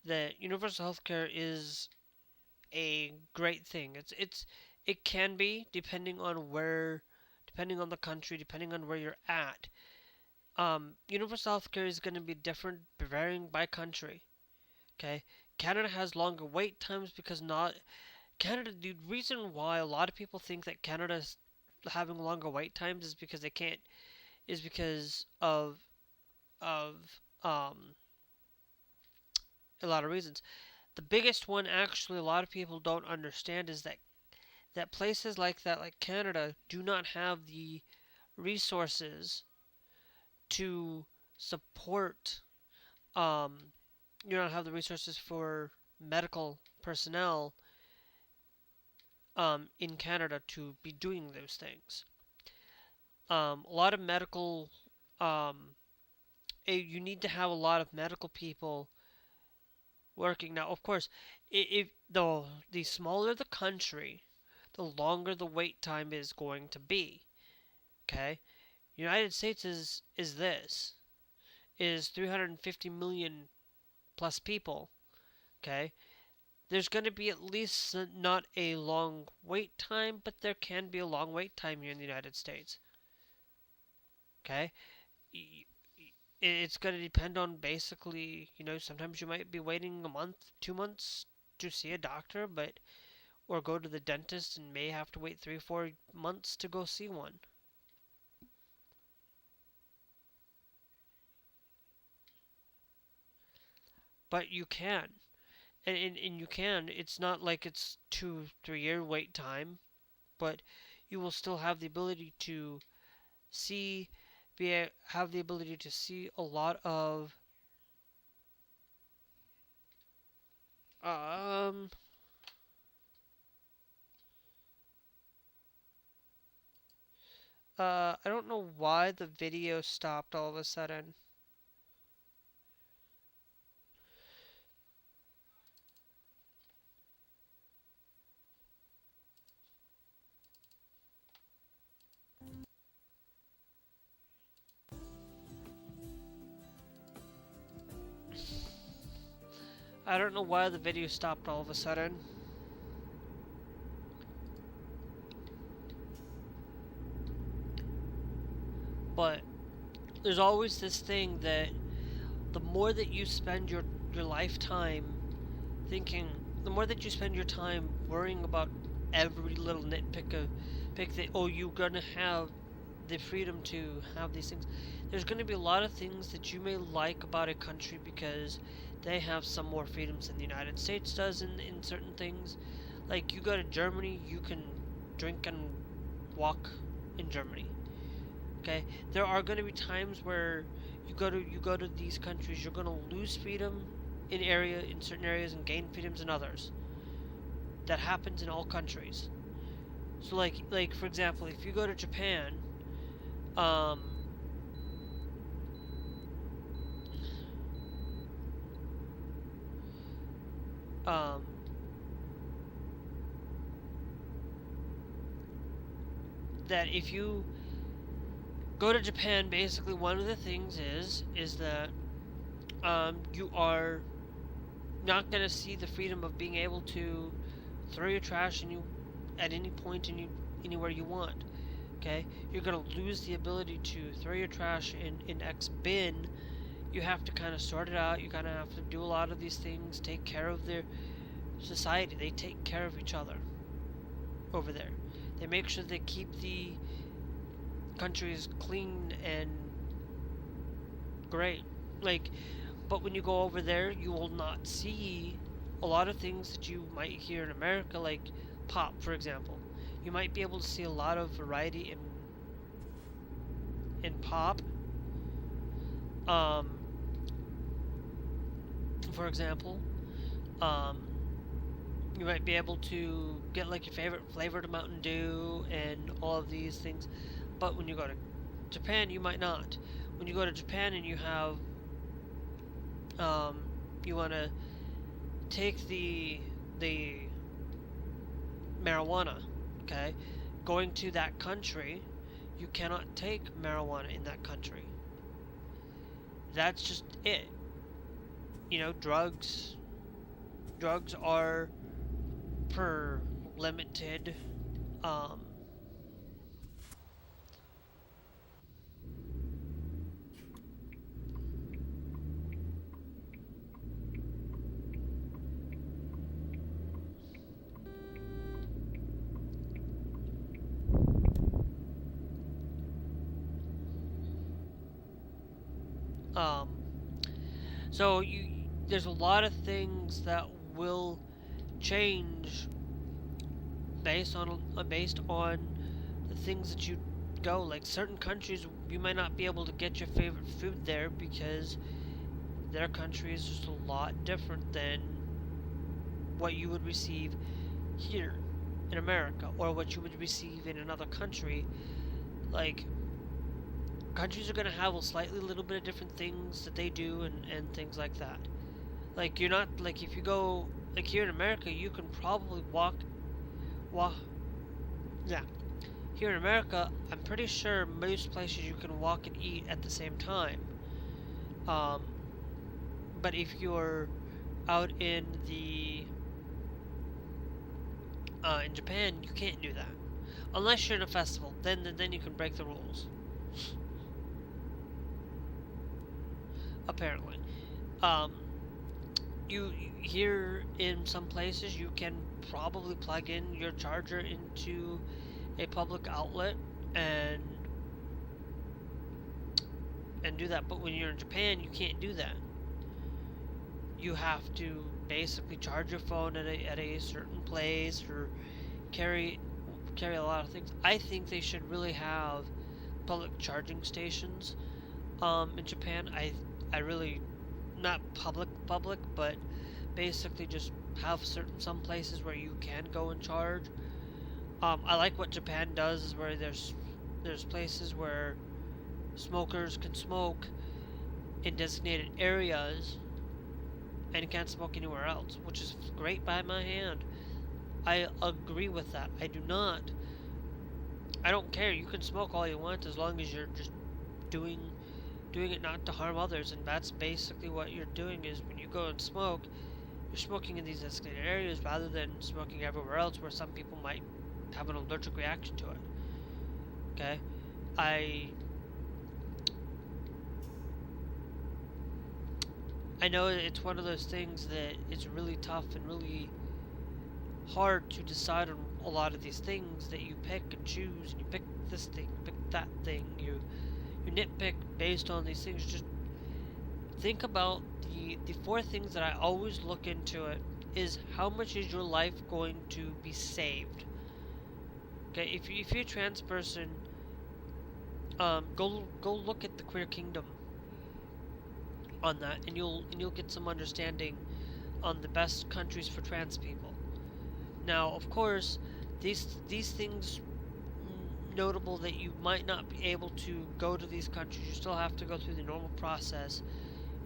that universal healthcare is a great thing. It can be depending on the country, depending on where you're at. Universal healthcare is going to be different varying by country. Okay, Canada has longer wait times because not Canada. The reason why a lot of people think that Canada's having longer wait times is because they can't is because of a lot of reasons. The biggest one, actually, a lot of people don't understand is that places like that, like Canada, do not have the resources to support. You don't have the resources for medical personnel in Canada to be doing those things. A lot of medical, um, you need to have a lot of medical people working. Now, of course, if the smaller the country, the longer the wait time is going to be. Okay, United States is 350 million plus people. Okay, there's going to be at least not a long wait time, but there can be a long wait time here in the United States. Okay, it's going to depend on basically, sometimes you might be waiting a month, 2 months to see a doctor, but or go to the dentist and may have to wait 3 or 4 months to go see one. But you can, and you can. It's not like it's 2 3 year wait time, but you will still have the ability to see, have the ability to see a lot of um. I don't know why the video stopped all of a sudden. I don't know why the video stopped all of a sudden. But there's always this thing that the more that you spend your lifetime thinking, the more that you spend your time worrying about every little nitpick of pick that you're gonna have the freedom to have these things. There's gonna be a lot of things that you may like about a country because they have some more freedoms than the United States does in certain things. Like you go to Germany, you can drink and walk in Germany. Okay, there are going to be times where you go to these countries, you're going to lose freedom in certain areas and gain freedoms in others. That happens in all countries. So like for example, if you go to Japan, um, um, that if you go to Japan, basically one of the things is that you are not going to see the freedom of being able to throw your trash at any point anywhere you want. Okay, you're going to lose the ability to throw your trash in X bin. You have to kind of sort it out. You kind of have to do a lot of these things, take care of their society. They take care of each other over there. They make sure they keep the countries clean and great. Like, but when you go over there, you will not see a lot of things that you might hear in America, like pop, for example. You might be able to see a lot of variety in pop. For example, you might be able to get like your favorite flavored Mountain Dew and all of these things. But when you go to Japan, you might not. When you go to Japan and you have, you want to take the marijuana, okay? Going to that country, you cannot take marijuana in that country. That's just it. You know, drugs are per limited, so there's a lot of things that will change based on the things that you go. Like certain countries, you might not be able to get your favorite food there because their country is just a lot different than what you would receive here in America, or what you would receive in another country. Like, countries are going to have a slightly little bit of different things that they do and things like that. Like, you're not, like, if you go, like, here in America, you can probably walk, yeah. Here in America, I'm pretty sure most places you can walk and eat at the same time. But if you're out in Japan, you can't do that. Unless you're in a festival, then you can break the rules. Apparently. You here in some places you can probably plug in your charger into a public outlet and do that, but when you're in Japan, you can't do that. You have to basically charge your phone at a certain place, or carry a lot of things. I think they should really have public charging stations in Japan. I really, not public, but basically just have some places where you can go and charge. I like what Japan does, is where there's places where smokers can smoke in designated areas and can't smoke anywhere else, which is great by my hand. I agree with that. I don't care. You can smoke all you want as long as you're just doing it not to harm others, and that's basically what you're doing. Is when you go and smoke, you're smoking in these designated areas rather than smoking everywhere else where some people might have an allergic reaction to it. Okay? I know it's one of those things that it's really tough and really hard to decide on a lot of these things that you pick and choose, and you pick this thing, pick that thing, you nitpick based on these things. Just think about the four things that I always look into it is how much is your life going to be saved. Okay, if you're a trans person, go look at the Queer Kingdom on that, and you'll get some understanding on the best countries for trans people. Now, of course, these things notable that you might not be able to go to these countries. You still have to go through the normal process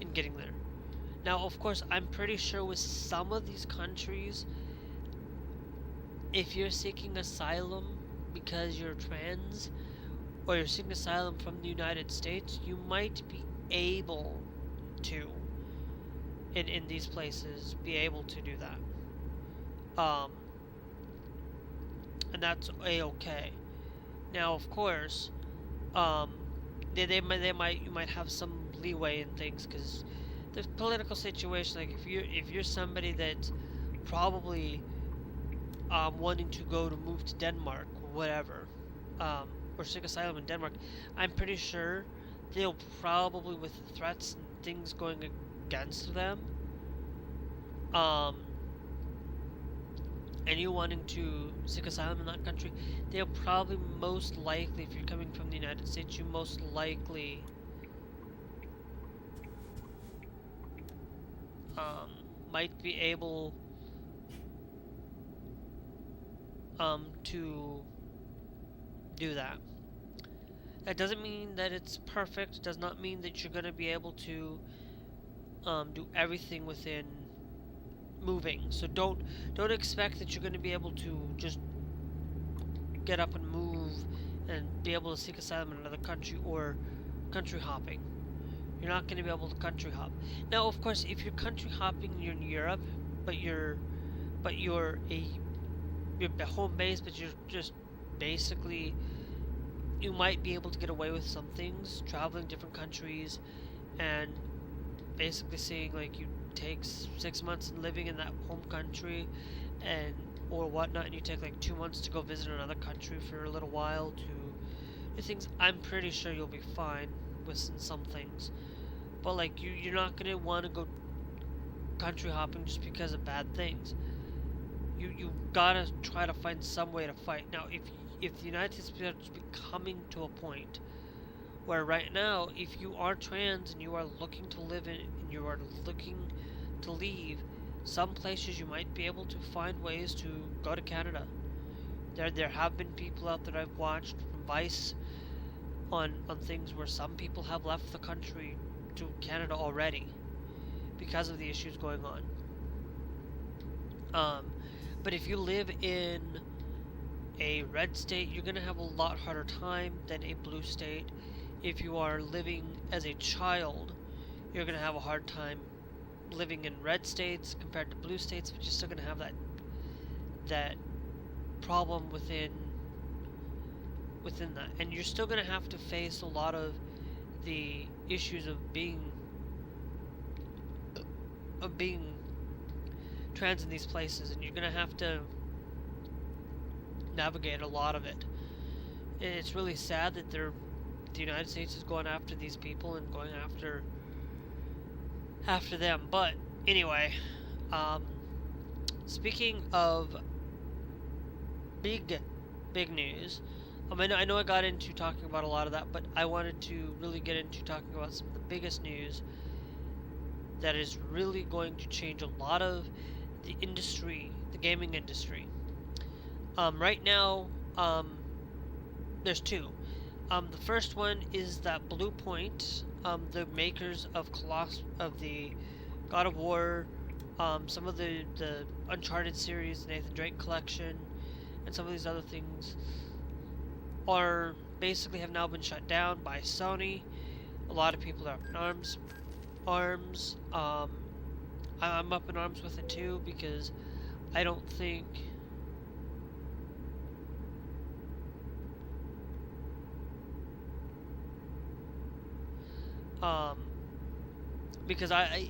in getting there. Now, of course, I'm pretty sure with some of these countries, if you're seeking asylum because you're trans, or you're seeking asylum from the United States, you might be able to, in these places, be able to do that. And that's a-okay. Now, of course, you might have some leeway in things, because the political situation, like if you're somebody that's probably wanting to move to Denmark or whatever, or seek asylum in Denmark, I'm pretty sure they'll probably, with threats and things going against them, and you wanting to seek asylum in that country, they'll probably most likely, if you're coming from the United States, you most likely might be able to do that. That doesn't mean that it's perfect. It does not mean that you're going to be able to do everything within moving. So don't expect that you're going to be able to just get up and move and be able to seek asylum in another country or country hopping. You're not going to be able to country hop. Now, of course, if you're country hopping, you're in Europe, but you're home base, but you're just basically, you might be able to get away with some things, traveling different countries, and basically seeing, like, you take 6 months living in that home country, and or whatnot, and you take like 2 months to go visit another country for a little while to do things. I'm pretty sure you'll be fine with some things, but like you're not gonna want to go country hopping just because of bad things. You gotta try to find some way to fight. Now, if the United States is becoming to a point where right now, if you are trans and you are looking to live in, and you are looking to leave, some places you might be able to find ways to go to Canada. There have been people out that I've watched from Vice on things where some people have left the country to Canada already because of the issues going on. But if you live in a red state, you're going to have a lot harder time than a blue state. If you are living as a child, you're going to have a hard time living in red states compared to blue states, but you're still going to have that problem within that, and you're still going to have to face a lot of the issues of being trans in these places, and you're going to have to navigate a lot of it. And it's really sad that the United States is going after these people and going after them. But anyway, speaking of big news, I know I got into talking about a lot of that, but I wanted to really get into talking about some of the biggest news that is really going to change a lot of the industry, the gaming industry. Right now, there's two. The first one is that Bluepoint, the makers of the God of War, some of the Uncharted series, Nathan Drake collection, and some of these other things, are basically have now been shut down by Sony. A lot of people are up in arms. I'm up in arms with it too, because I don't think because I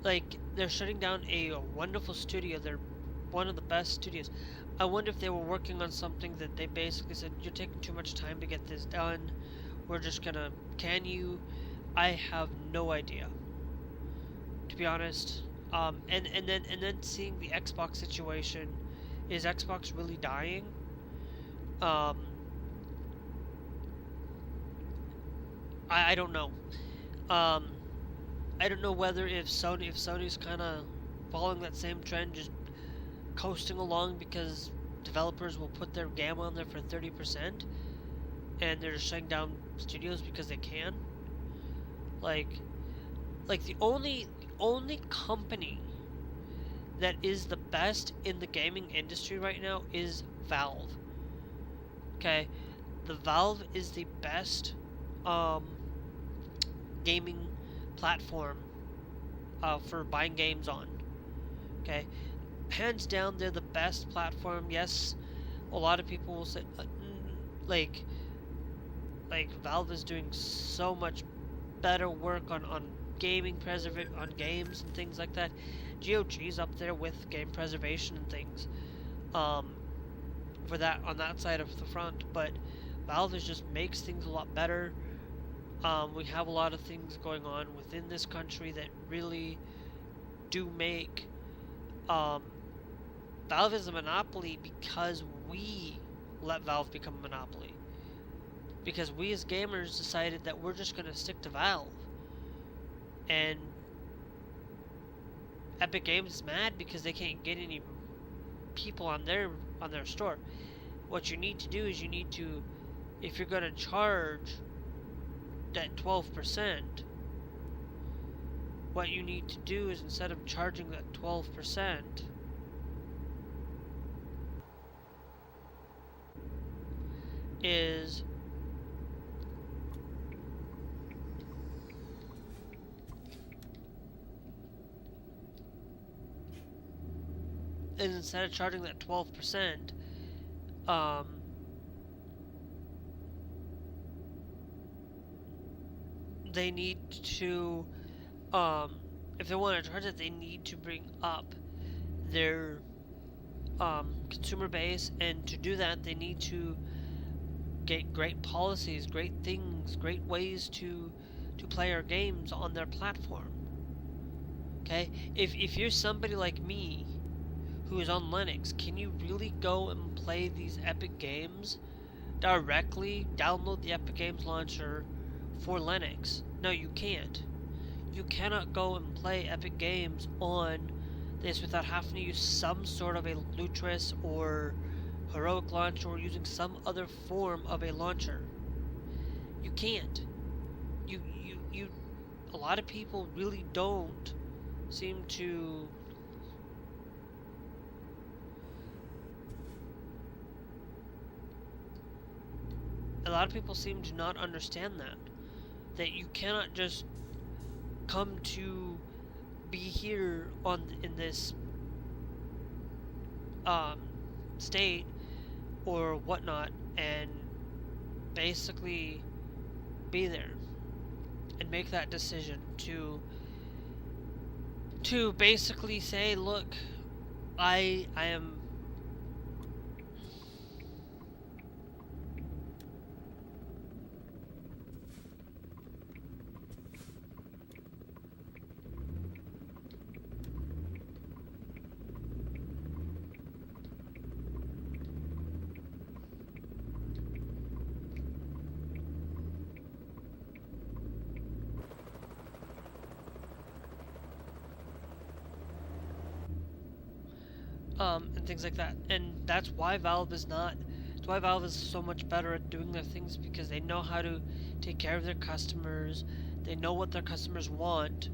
like, they're shutting down a wonderful studio. They're one of the best studios. I wonder if they were working on something that they basically said, you're taking too much time to get this done, we're just gonna can you. I have no idea, to be honest. And then seeing the Xbox situation, is Xbox really dying? I don't know. I don't know whether if Sony's kind of following that same trend, just coasting along because developers will put their game on there for 30%, and they're just shutting down studios because they can. Like the only company that is the best in the gaming industry right now is Valve. Okay, the Valve is the best gaming platform for buying games on. Okay, hands down, they're the best platform. Yes, a lot of people will say like Valve is doing so much better work on gaming on games and things like that. GOG's up there with game preservation and things. For that on that side of the front, but Valve just makes things a lot better. We have a lot of things going on within this country that really do make Valve is a monopoly because we let Valve become a monopoly. Because we as gamers decided that we're just going to stick to Valve. And Epic Games is mad because they can't get any people on their store. What you need to do is you need to, if you're going to charge that 12%, what you need to do is instead of charging that 12%, is instead of charging that 12%, they need to, if they want to charge it, they need to bring up their consumer base, and to do that, they need to get great policies, great things, great ways to play our games on their platform. Okay, if you're somebody like me who is on Linux, can you really go and play these Epic games directly? Download the Epic Games launcher for Linux? No, you can't. You cannot go and play Epic Games on this without having to use some sort of a Lutris or Heroic launcher, or using some other form of a launcher. You can't. You a lot of people really don't seem to not understand that you cannot just come to be here in this state or whatnot and basically be there and make that decision to basically say, look, I am and things like that. And that's why Valve is so much better at doing their things, because they know how to take care of their customers. They know what their customers want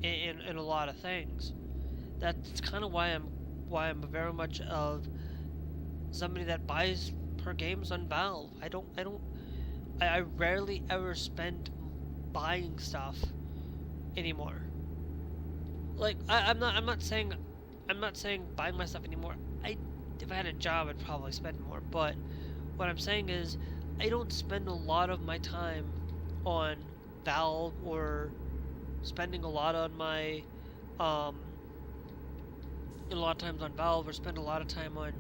in a lot of things. That's kind of why I'm very much of somebody that buys per games on Valve. I rarely ever spend buying stuff anymore. Like I'm not saying buying my stuff anymore. If I had a job, I'd probably spend more. But what I'm saying is, I don't spend a lot of my time on Valve, or spending a lot on my a lot of times on Valve, or spend a lot of time on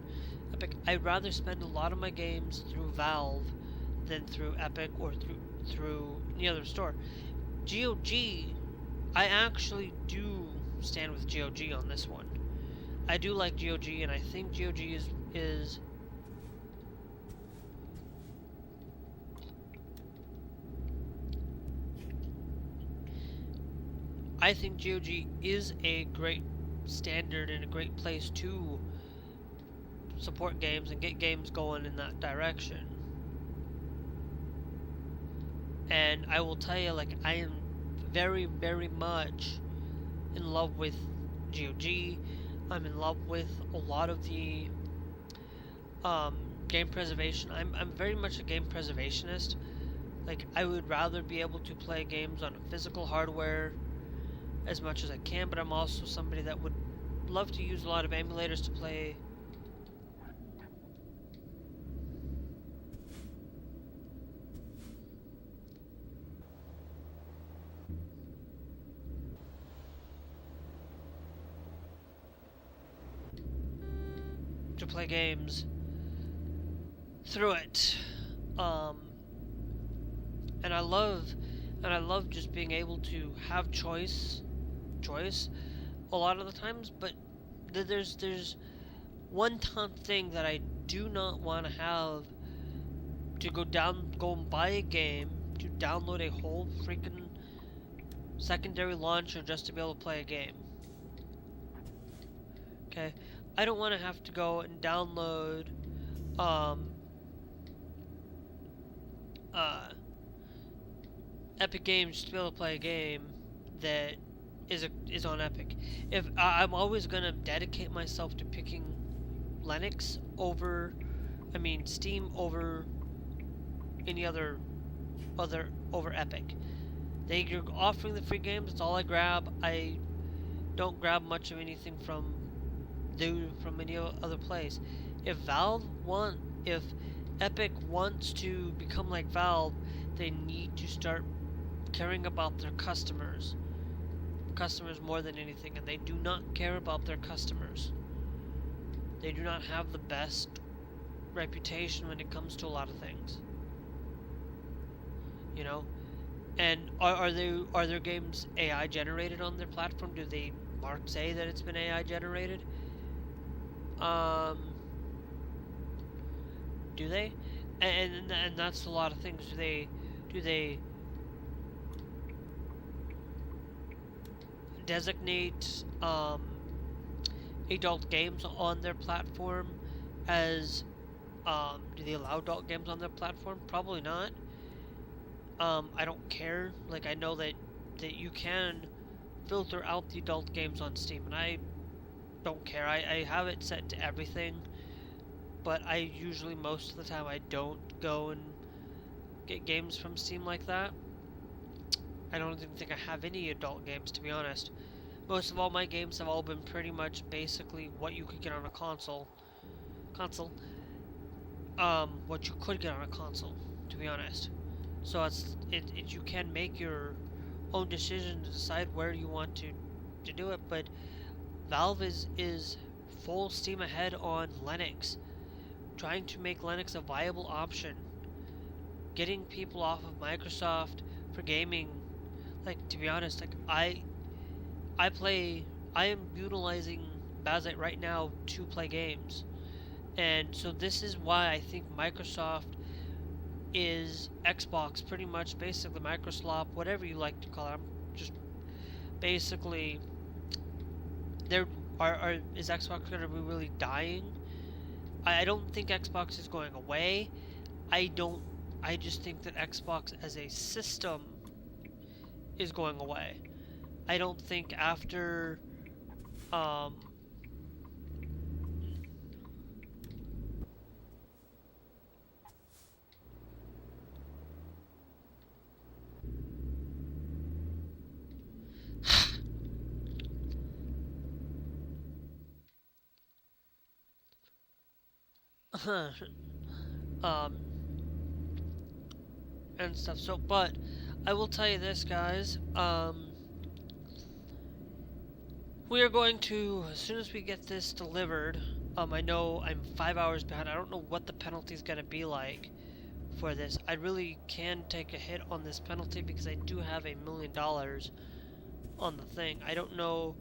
Epic. I'd rather spend a lot of my games through Valve than through Epic or through any other store. GOG, I actually do stand with GOG on this one. I do like GOG, and I think GOG is I think GOG is a great standard and a great place to support games and get games going in that direction. And I will tell you, like, I am very, very much in love with GOG. I'm in love with a lot of the game preservation. I'm very much a game preservationist. Like, I would rather be able to play games on a physical hardware as much as I can, but I'm also somebody that would love to use a lot of emulators to play. To play games through it. And I love just being able to have choice a lot of the times, but there's one thing that I do not want to have to go and buy a game, to download a whole freaking secondary launcher just to be able to play a game. Okay, I don't want to have to go and download Epic Games just to be able to play a game that is on Epic. If I'm always gonna dedicate myself to picking Linux over, Steam over any other over Epic. You're offering the free games. That's all I grab. I don't grab much of anything from any other place. If Epic wants to become like Valve, they need to start caring about their customers more than anything, and they do not care about their customers. They do not have the best reputation when it comes to a lot of things, you know. And are their games AI generated on their platform? Do they say that it's been AI generated? Do they? And that's a lot of things. Do they designate adult games on their platform as do they allow adult games on their platform? Probably not. I don't care. Like, I know that you can filter out the adult games on Steam, and I don't care. I have it set to everything, but I usually, most of the time, I don't go and get games from Steam like that. I don't even think I have any adult games, to be honest. Most of all my games have all been pretty much basically what you could get on a console. What you could get on a console, to be honest. So you can make your own decision to decide where you want to do it, but Valve is full steam ahead on Linux, trying to make Linux a viable option, getting people off of Microsoft for gaming. Like, to be honest, like I am utilizing bazzite right now to play games. And so this is why I think Microsoft is Xbox, pretty much basically Microsoft, whatever you like to call it. I'm just basically is Xbox going to be really dying? I don't think Xbox is going away. I just think that Xbox as a system is going away. I don't think after and stuff. So, but I will tell you this, guys. We are going to, as soon as we get this delivered, I know I'm 5 hours behind. I don't know what the penalty is going to be like for this. I really can take a hit on this penalty because I do have $1 million on the thing. I don't know.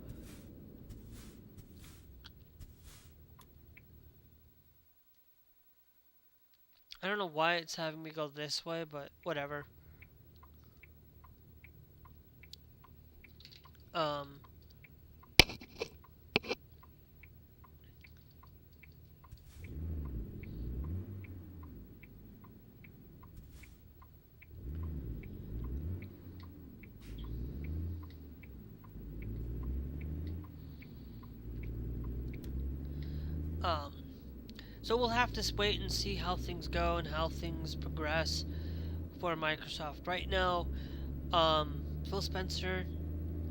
I don't know why it's having me go this way, but whatever. Um, so we'll have to wait and see how things go and how things progress for Microsoft. Right now, Phil Spencer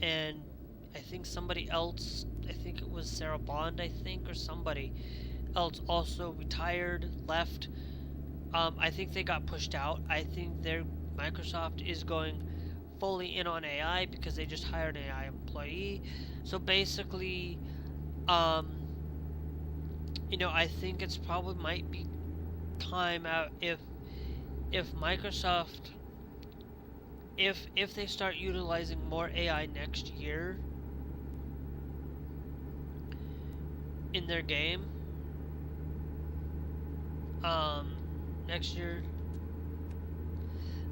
and I think somebody else, I think it was Sarah Bond, I think, or somebody else also retired, left. I think they got pushed out. I think Microsoft is going fully in on AI because they just hired an AI employee. So basically, um, I think it's probably might be time out if Microsoft if they start utilizing more AI next year in their game, um, next year,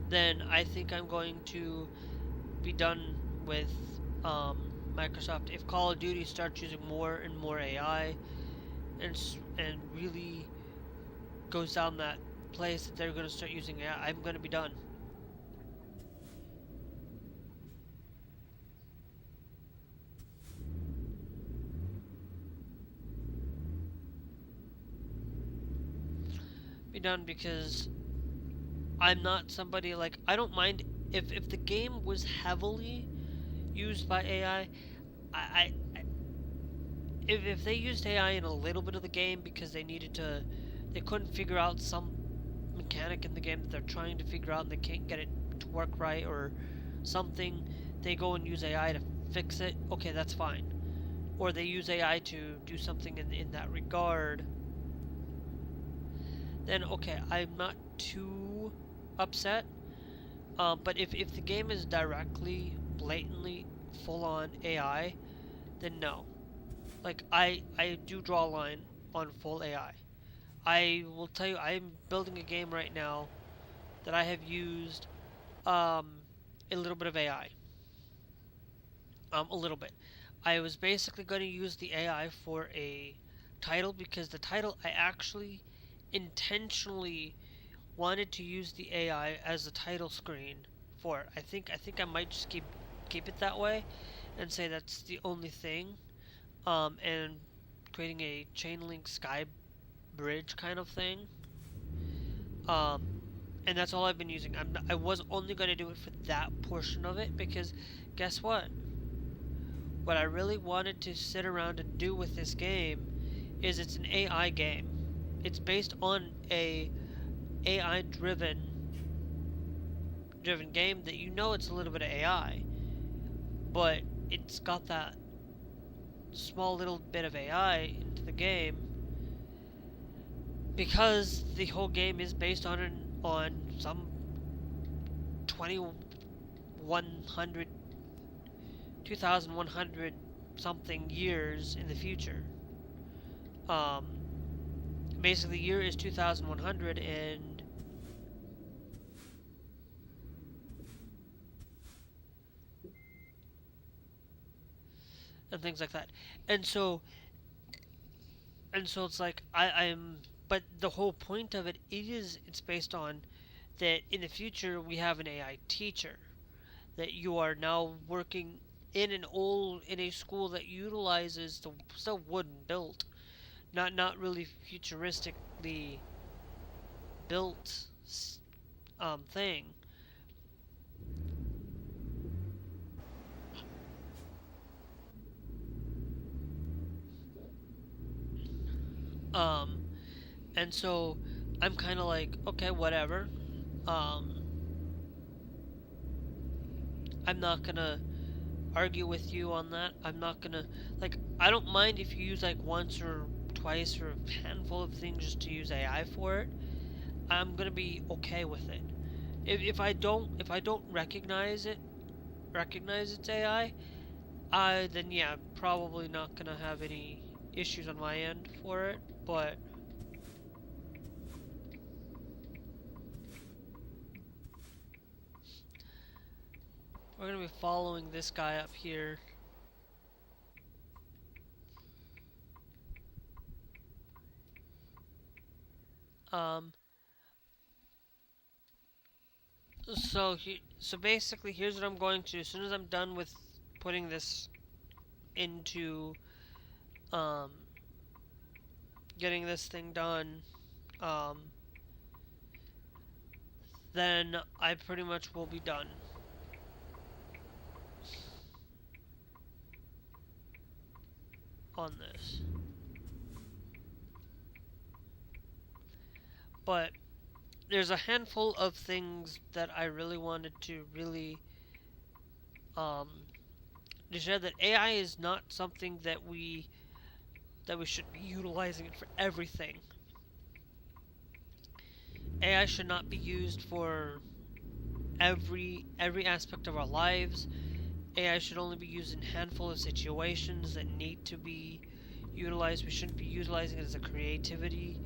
then I think I'm going to be done with Microsoft. If Call of Duty starts using more and more AI and really goes down that place that they're going to start using AI, I'm going to be done. Be done because I'm not somebody like I don't mind if the game was heavily used by AI. If they used AI in a little bit of the game because they couldn't figure out some mechanic in the game that they're trying to figure out and they can't get it to work right or something, they go and use AI to fix it. Okay, that's fine. Or they use AI to do something in that regard. Then okay, I'm not too upset. But if the game is directly, blatantly, full on AI, then no. Like I do draw a line on full AI. I will tell you, I'm building a game right now that I have used a little bit of AI. A little bit. I was basically going to use the AI for a title because the title I actually intentionally wanted to use the AI as the title screen for it. I think I might just keep it that way and say that's the only thing. And creating a chain link sky bridge kind of thing. Um, and that's all I've been using. I was only going to do it for that portion of it because guess what? What I really wanted to sit around and do with this game is it's an AI game. It's based on a AI driven game that it's a little bit of AI, but it's got that small little bit of AI into the game because the whole game is based on some 2100 2100 something years in the future. Um, Basically, the year is 2100 and things like that. And so it's like I'm but the whole point of it is it's based on that in the future we have an AI teacher that you are now working in a school that utilizes the still wooden built, not really futuristically built thing. Um, and so I'm kind of like, okay, whatever. Um, I'm not gonna argue with you on that. I'm not gonna like. I don't mind if you use like once or twice or a handful of things just to use AI for it. I'm gonna be okay with it. If I don't recognize it's AI, then yeah, probably not gonna have any issues on my end for it. But we're gonna be following this guy up here. Um, so basically, here's what I'm going to do. As soon as I'm done with putting this into um, getting this thing done, then I pretty much will be done. On this. But there's a handful of things that I really wanted to share, that AI is not something that we should be utilizing it for everything. AI should not be used for every aspect of our lives. AI should only be used in a handful of situations that need to be utilized. We shouldn't be utilizing it as a creativity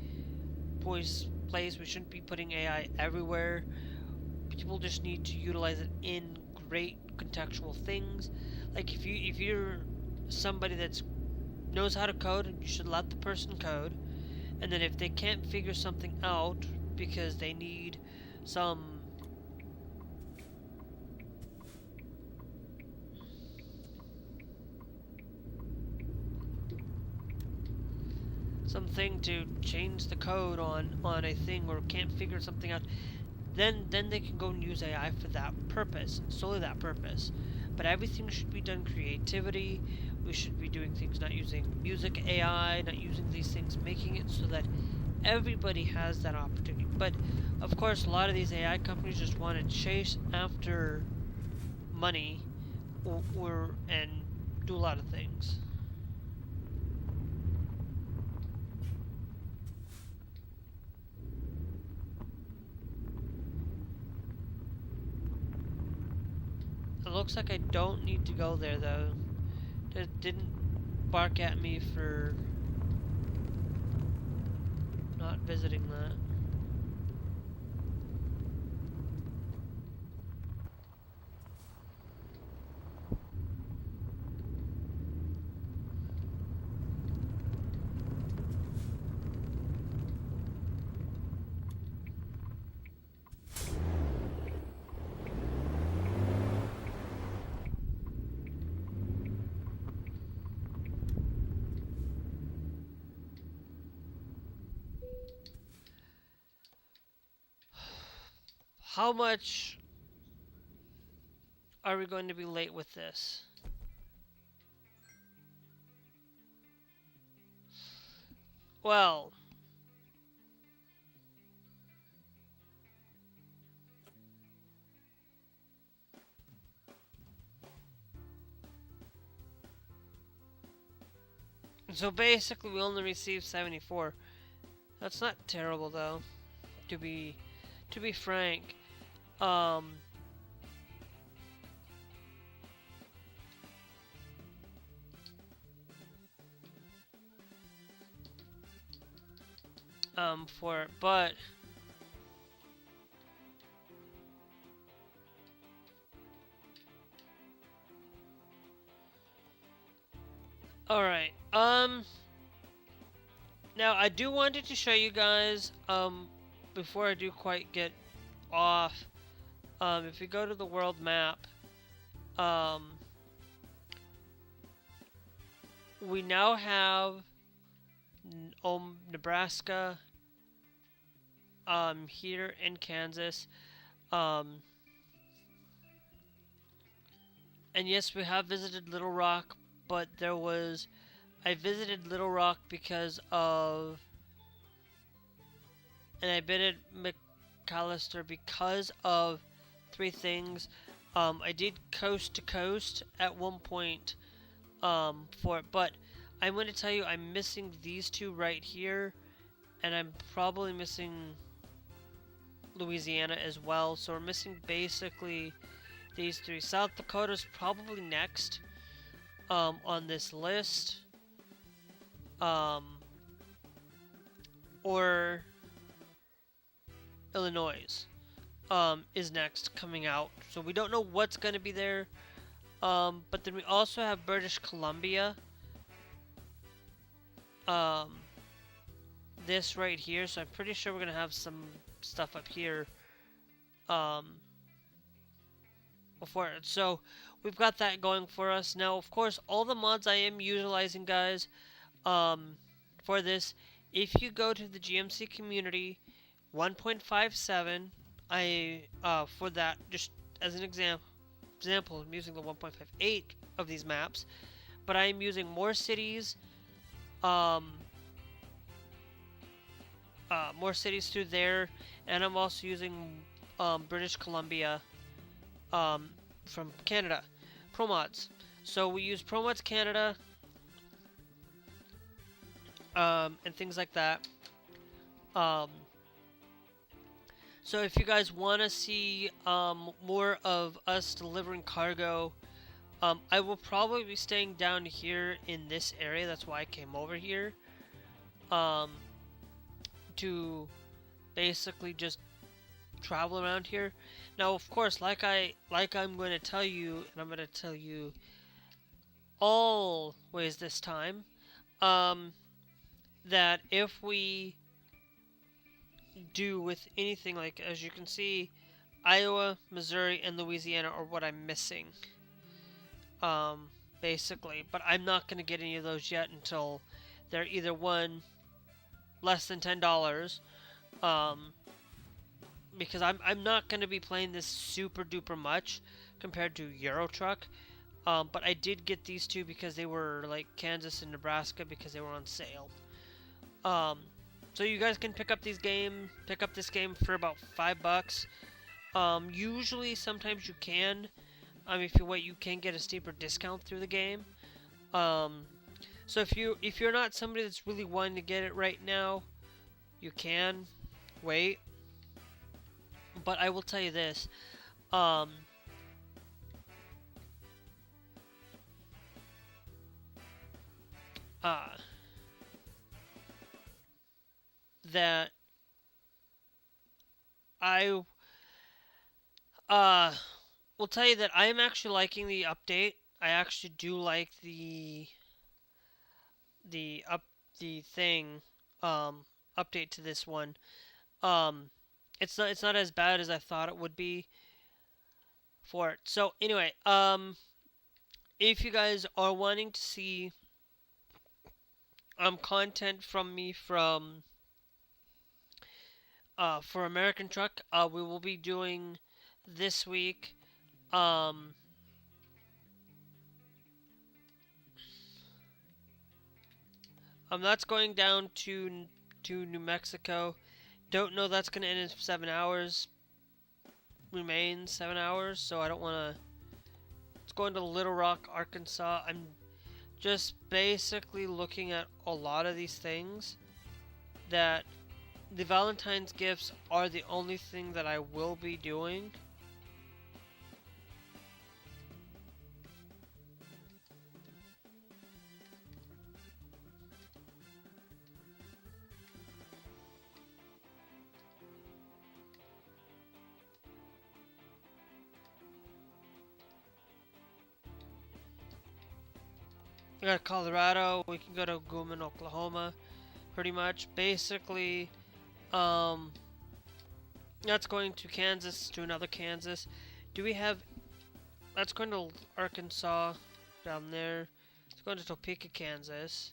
place. We shouldn't be putting AI everywhere. People just need to utilize it in great contextual things. Like if you're somebody that knows how to code, you should let the person code. And then if they can't figure something out because they need something to change the code on a thing, or can't figure something out, then they can go and use AI for that purpose, solely that purpose. But everything should be done creativity. We should be doing things not using music AI, not using these things, making it so that everybody has that opportunity. But of course, a lot of these AI companies just want to chase after money and do a lot of things. It looks like I don't need to go there though. It didn't bark at me for not visiting that. How much are we going to be late with this? Well, so basically we only received 74. That's not terrible though, to be frank. For it, but alright, now I do wanted to show you guys, before I do quite get off, if you go to the world map, we now have Nebraska, here in Kansas, and yes, we have visited Little Rock, but I visited Little Rock because of, and I visited McAllister because of three things. I did coast to coast at one point, for it, but I'm going to tell you I'm missing these two right here, and I'm probably missing Louisiana as well, so we're missing basically these three. South Dakota's probably next, on this list, or Illinois, is next coming out, so we don't know what's going to be there, but then we also have British Columbia, this right here, so I'm pretty sure we're going to have some stuff up here, before it. So we've got that going for us. Now, of course, all the mods I am utilizing, guys, for this if you go to the GMC community 1.57, for that, just as an example, I'm using the 1.58 of these maps, but I am using more cities, through there, and I'm also using British Columbia from Canada, ProMods. So we use ProMods Canada and things like that. So if you guys want to see more of us delivering cargo, I will probably be staying down here in this area. That's why I came over here. To basically just travel around here. Now, of course, like I'm going to tell you, and I'm going to tell you always this time, that if we do with anything, like as you can see, Iowa, Missouri, and Louisiana are what I'm missing. Basically, but I'm not going to get any of those yet until they're either one less than $10, because I'm not going to be playing this super duper much compared to Euro Truck. But I did get these two because they were like Kansas and Nebraska because they were on sale. So you guys can pick up this game for about $5. Usually, sometimes you can. If you wait, you can get a steeper discount through the game. So if you're not somebody that's really wanting to get it right now, you can wait. But I will tell you this, that I will tell you that I am actually liking the update. I actually do like the thing update to this one. It's not as bad as I thought it would be for it. So anyway, if you guys are wanting to see content from me from for American Truck, we will be doing this week. That's going down to New Mexico. Don't know that's going to end in 7 hours. Remains 7 hours, so I don't want to. It's going to Little Rock, Arkansas. I'm just basically looking at a lot of these things. That the Valentine's gifts are the only thing that I will be doing. We got Colorado, we can go to Guman, Oklahoma, pretty much. Basically, that's going to Kansas, to another Kansas. Do we have, that's going to Arkansas, down there. It's going to Topeka, Kansas.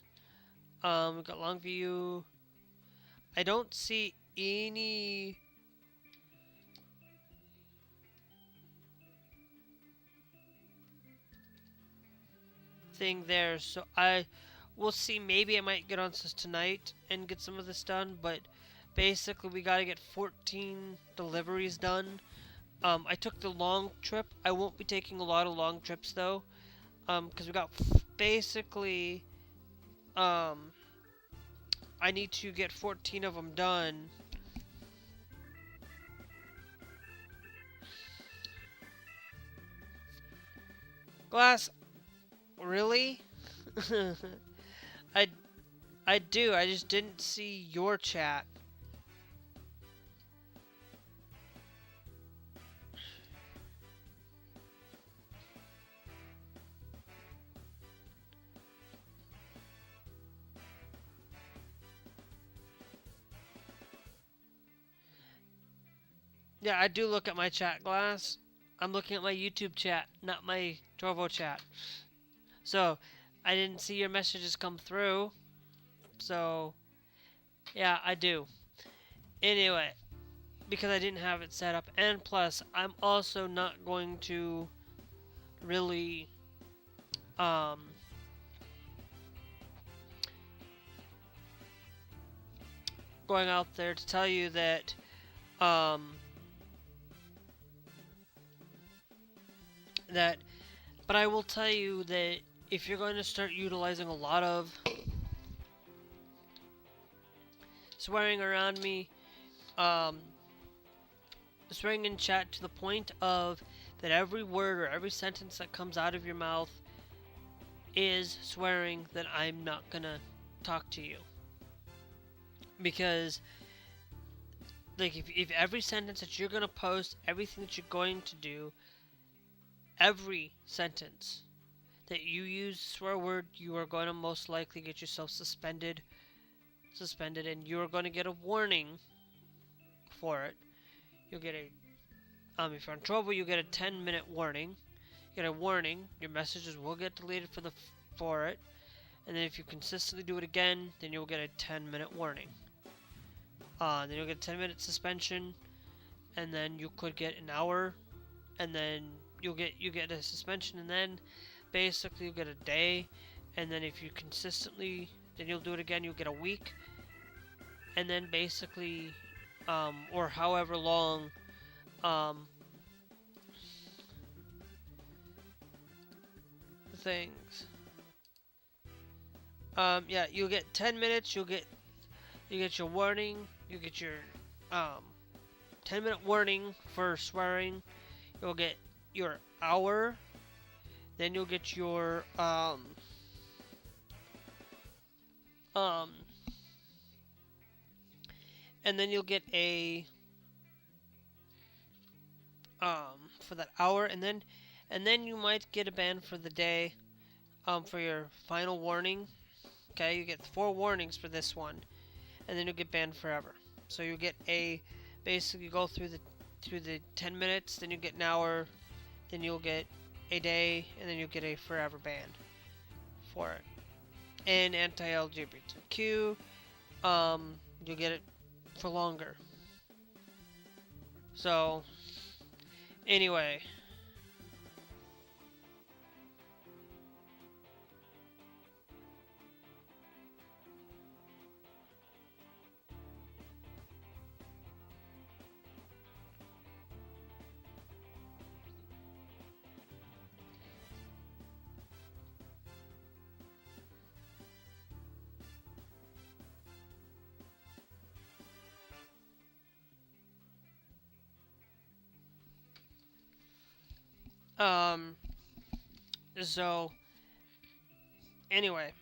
We got Longview. I don't see any thing there, so I will see. Maybe I might get on this tonight and get some of this done, but basically we got to get 14 deliveries done. I took the long trip. I won't be taking a lot of long trips though, because we got basically I need to get 14 of them done. Glass, really? I do. I just didn't see your chat. Yeah, I do look at my chat, Glass. I'm looking at my YouTube chat, not my Trovo chat. So, I didn't see your messages come through. So, Yeah, I do. Anyway, because I didn't have it set up, and plus, I'm also not going to really um going out there to tell you that um that but I will tell you that if you're going to start utilizing a lot of swearing around me, um swearing in chat to the point of that every word or every sentence that comes out of your mouth is swearing, then I'm not gonna talk to you. Because like if every sentence that you're gonna post, everything that you're going to do, every sentence that you use swear word, you are going to most likely get yourself suspended, and you are going to get a warning for it. You'll get a if you're in trouble, you get a 10-minute warning. You get a warning. Your messages will get deleted for it, and then if you consistently do it again, then you'll get a 10-minute warning. Then you'll get a 10-minute suspension, and then you could get an hour, and then you get a suspension, and then basically you get a day, and then if you consistently, then you'll do it again, you'll get a week, and then basically or however long things yeah, you'll get 10 minutes, you get your warning, you get your 10-minute warning for swearing, you'll get your hour, then you'll get your and then you'll get a for that hour, and then you might get a ban for the day for your final warning. Okay, you get 4 warnings for this one, and then you'll get banned forever. So you get a basically go through the 10 minutes, then you get an hour, then you'll get a day, and then you'll get a forever ban for it. And anti-LGBTQ, you'll get it for longer. So anyway, um so anyway,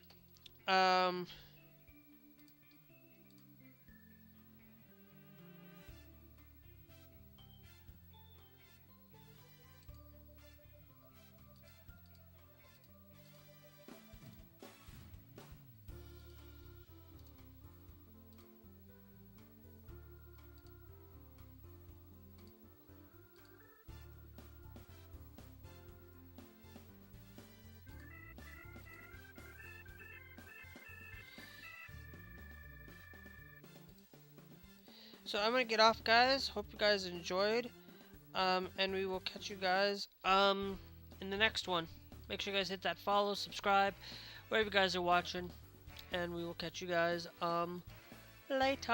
um so I'm gonna get off, guys. Hope you guys enjoyed. And we will catch you guys in the next one. Make sure you guys hit that follow, subscribe, wherever you guys are watching, and we will catch you guys later.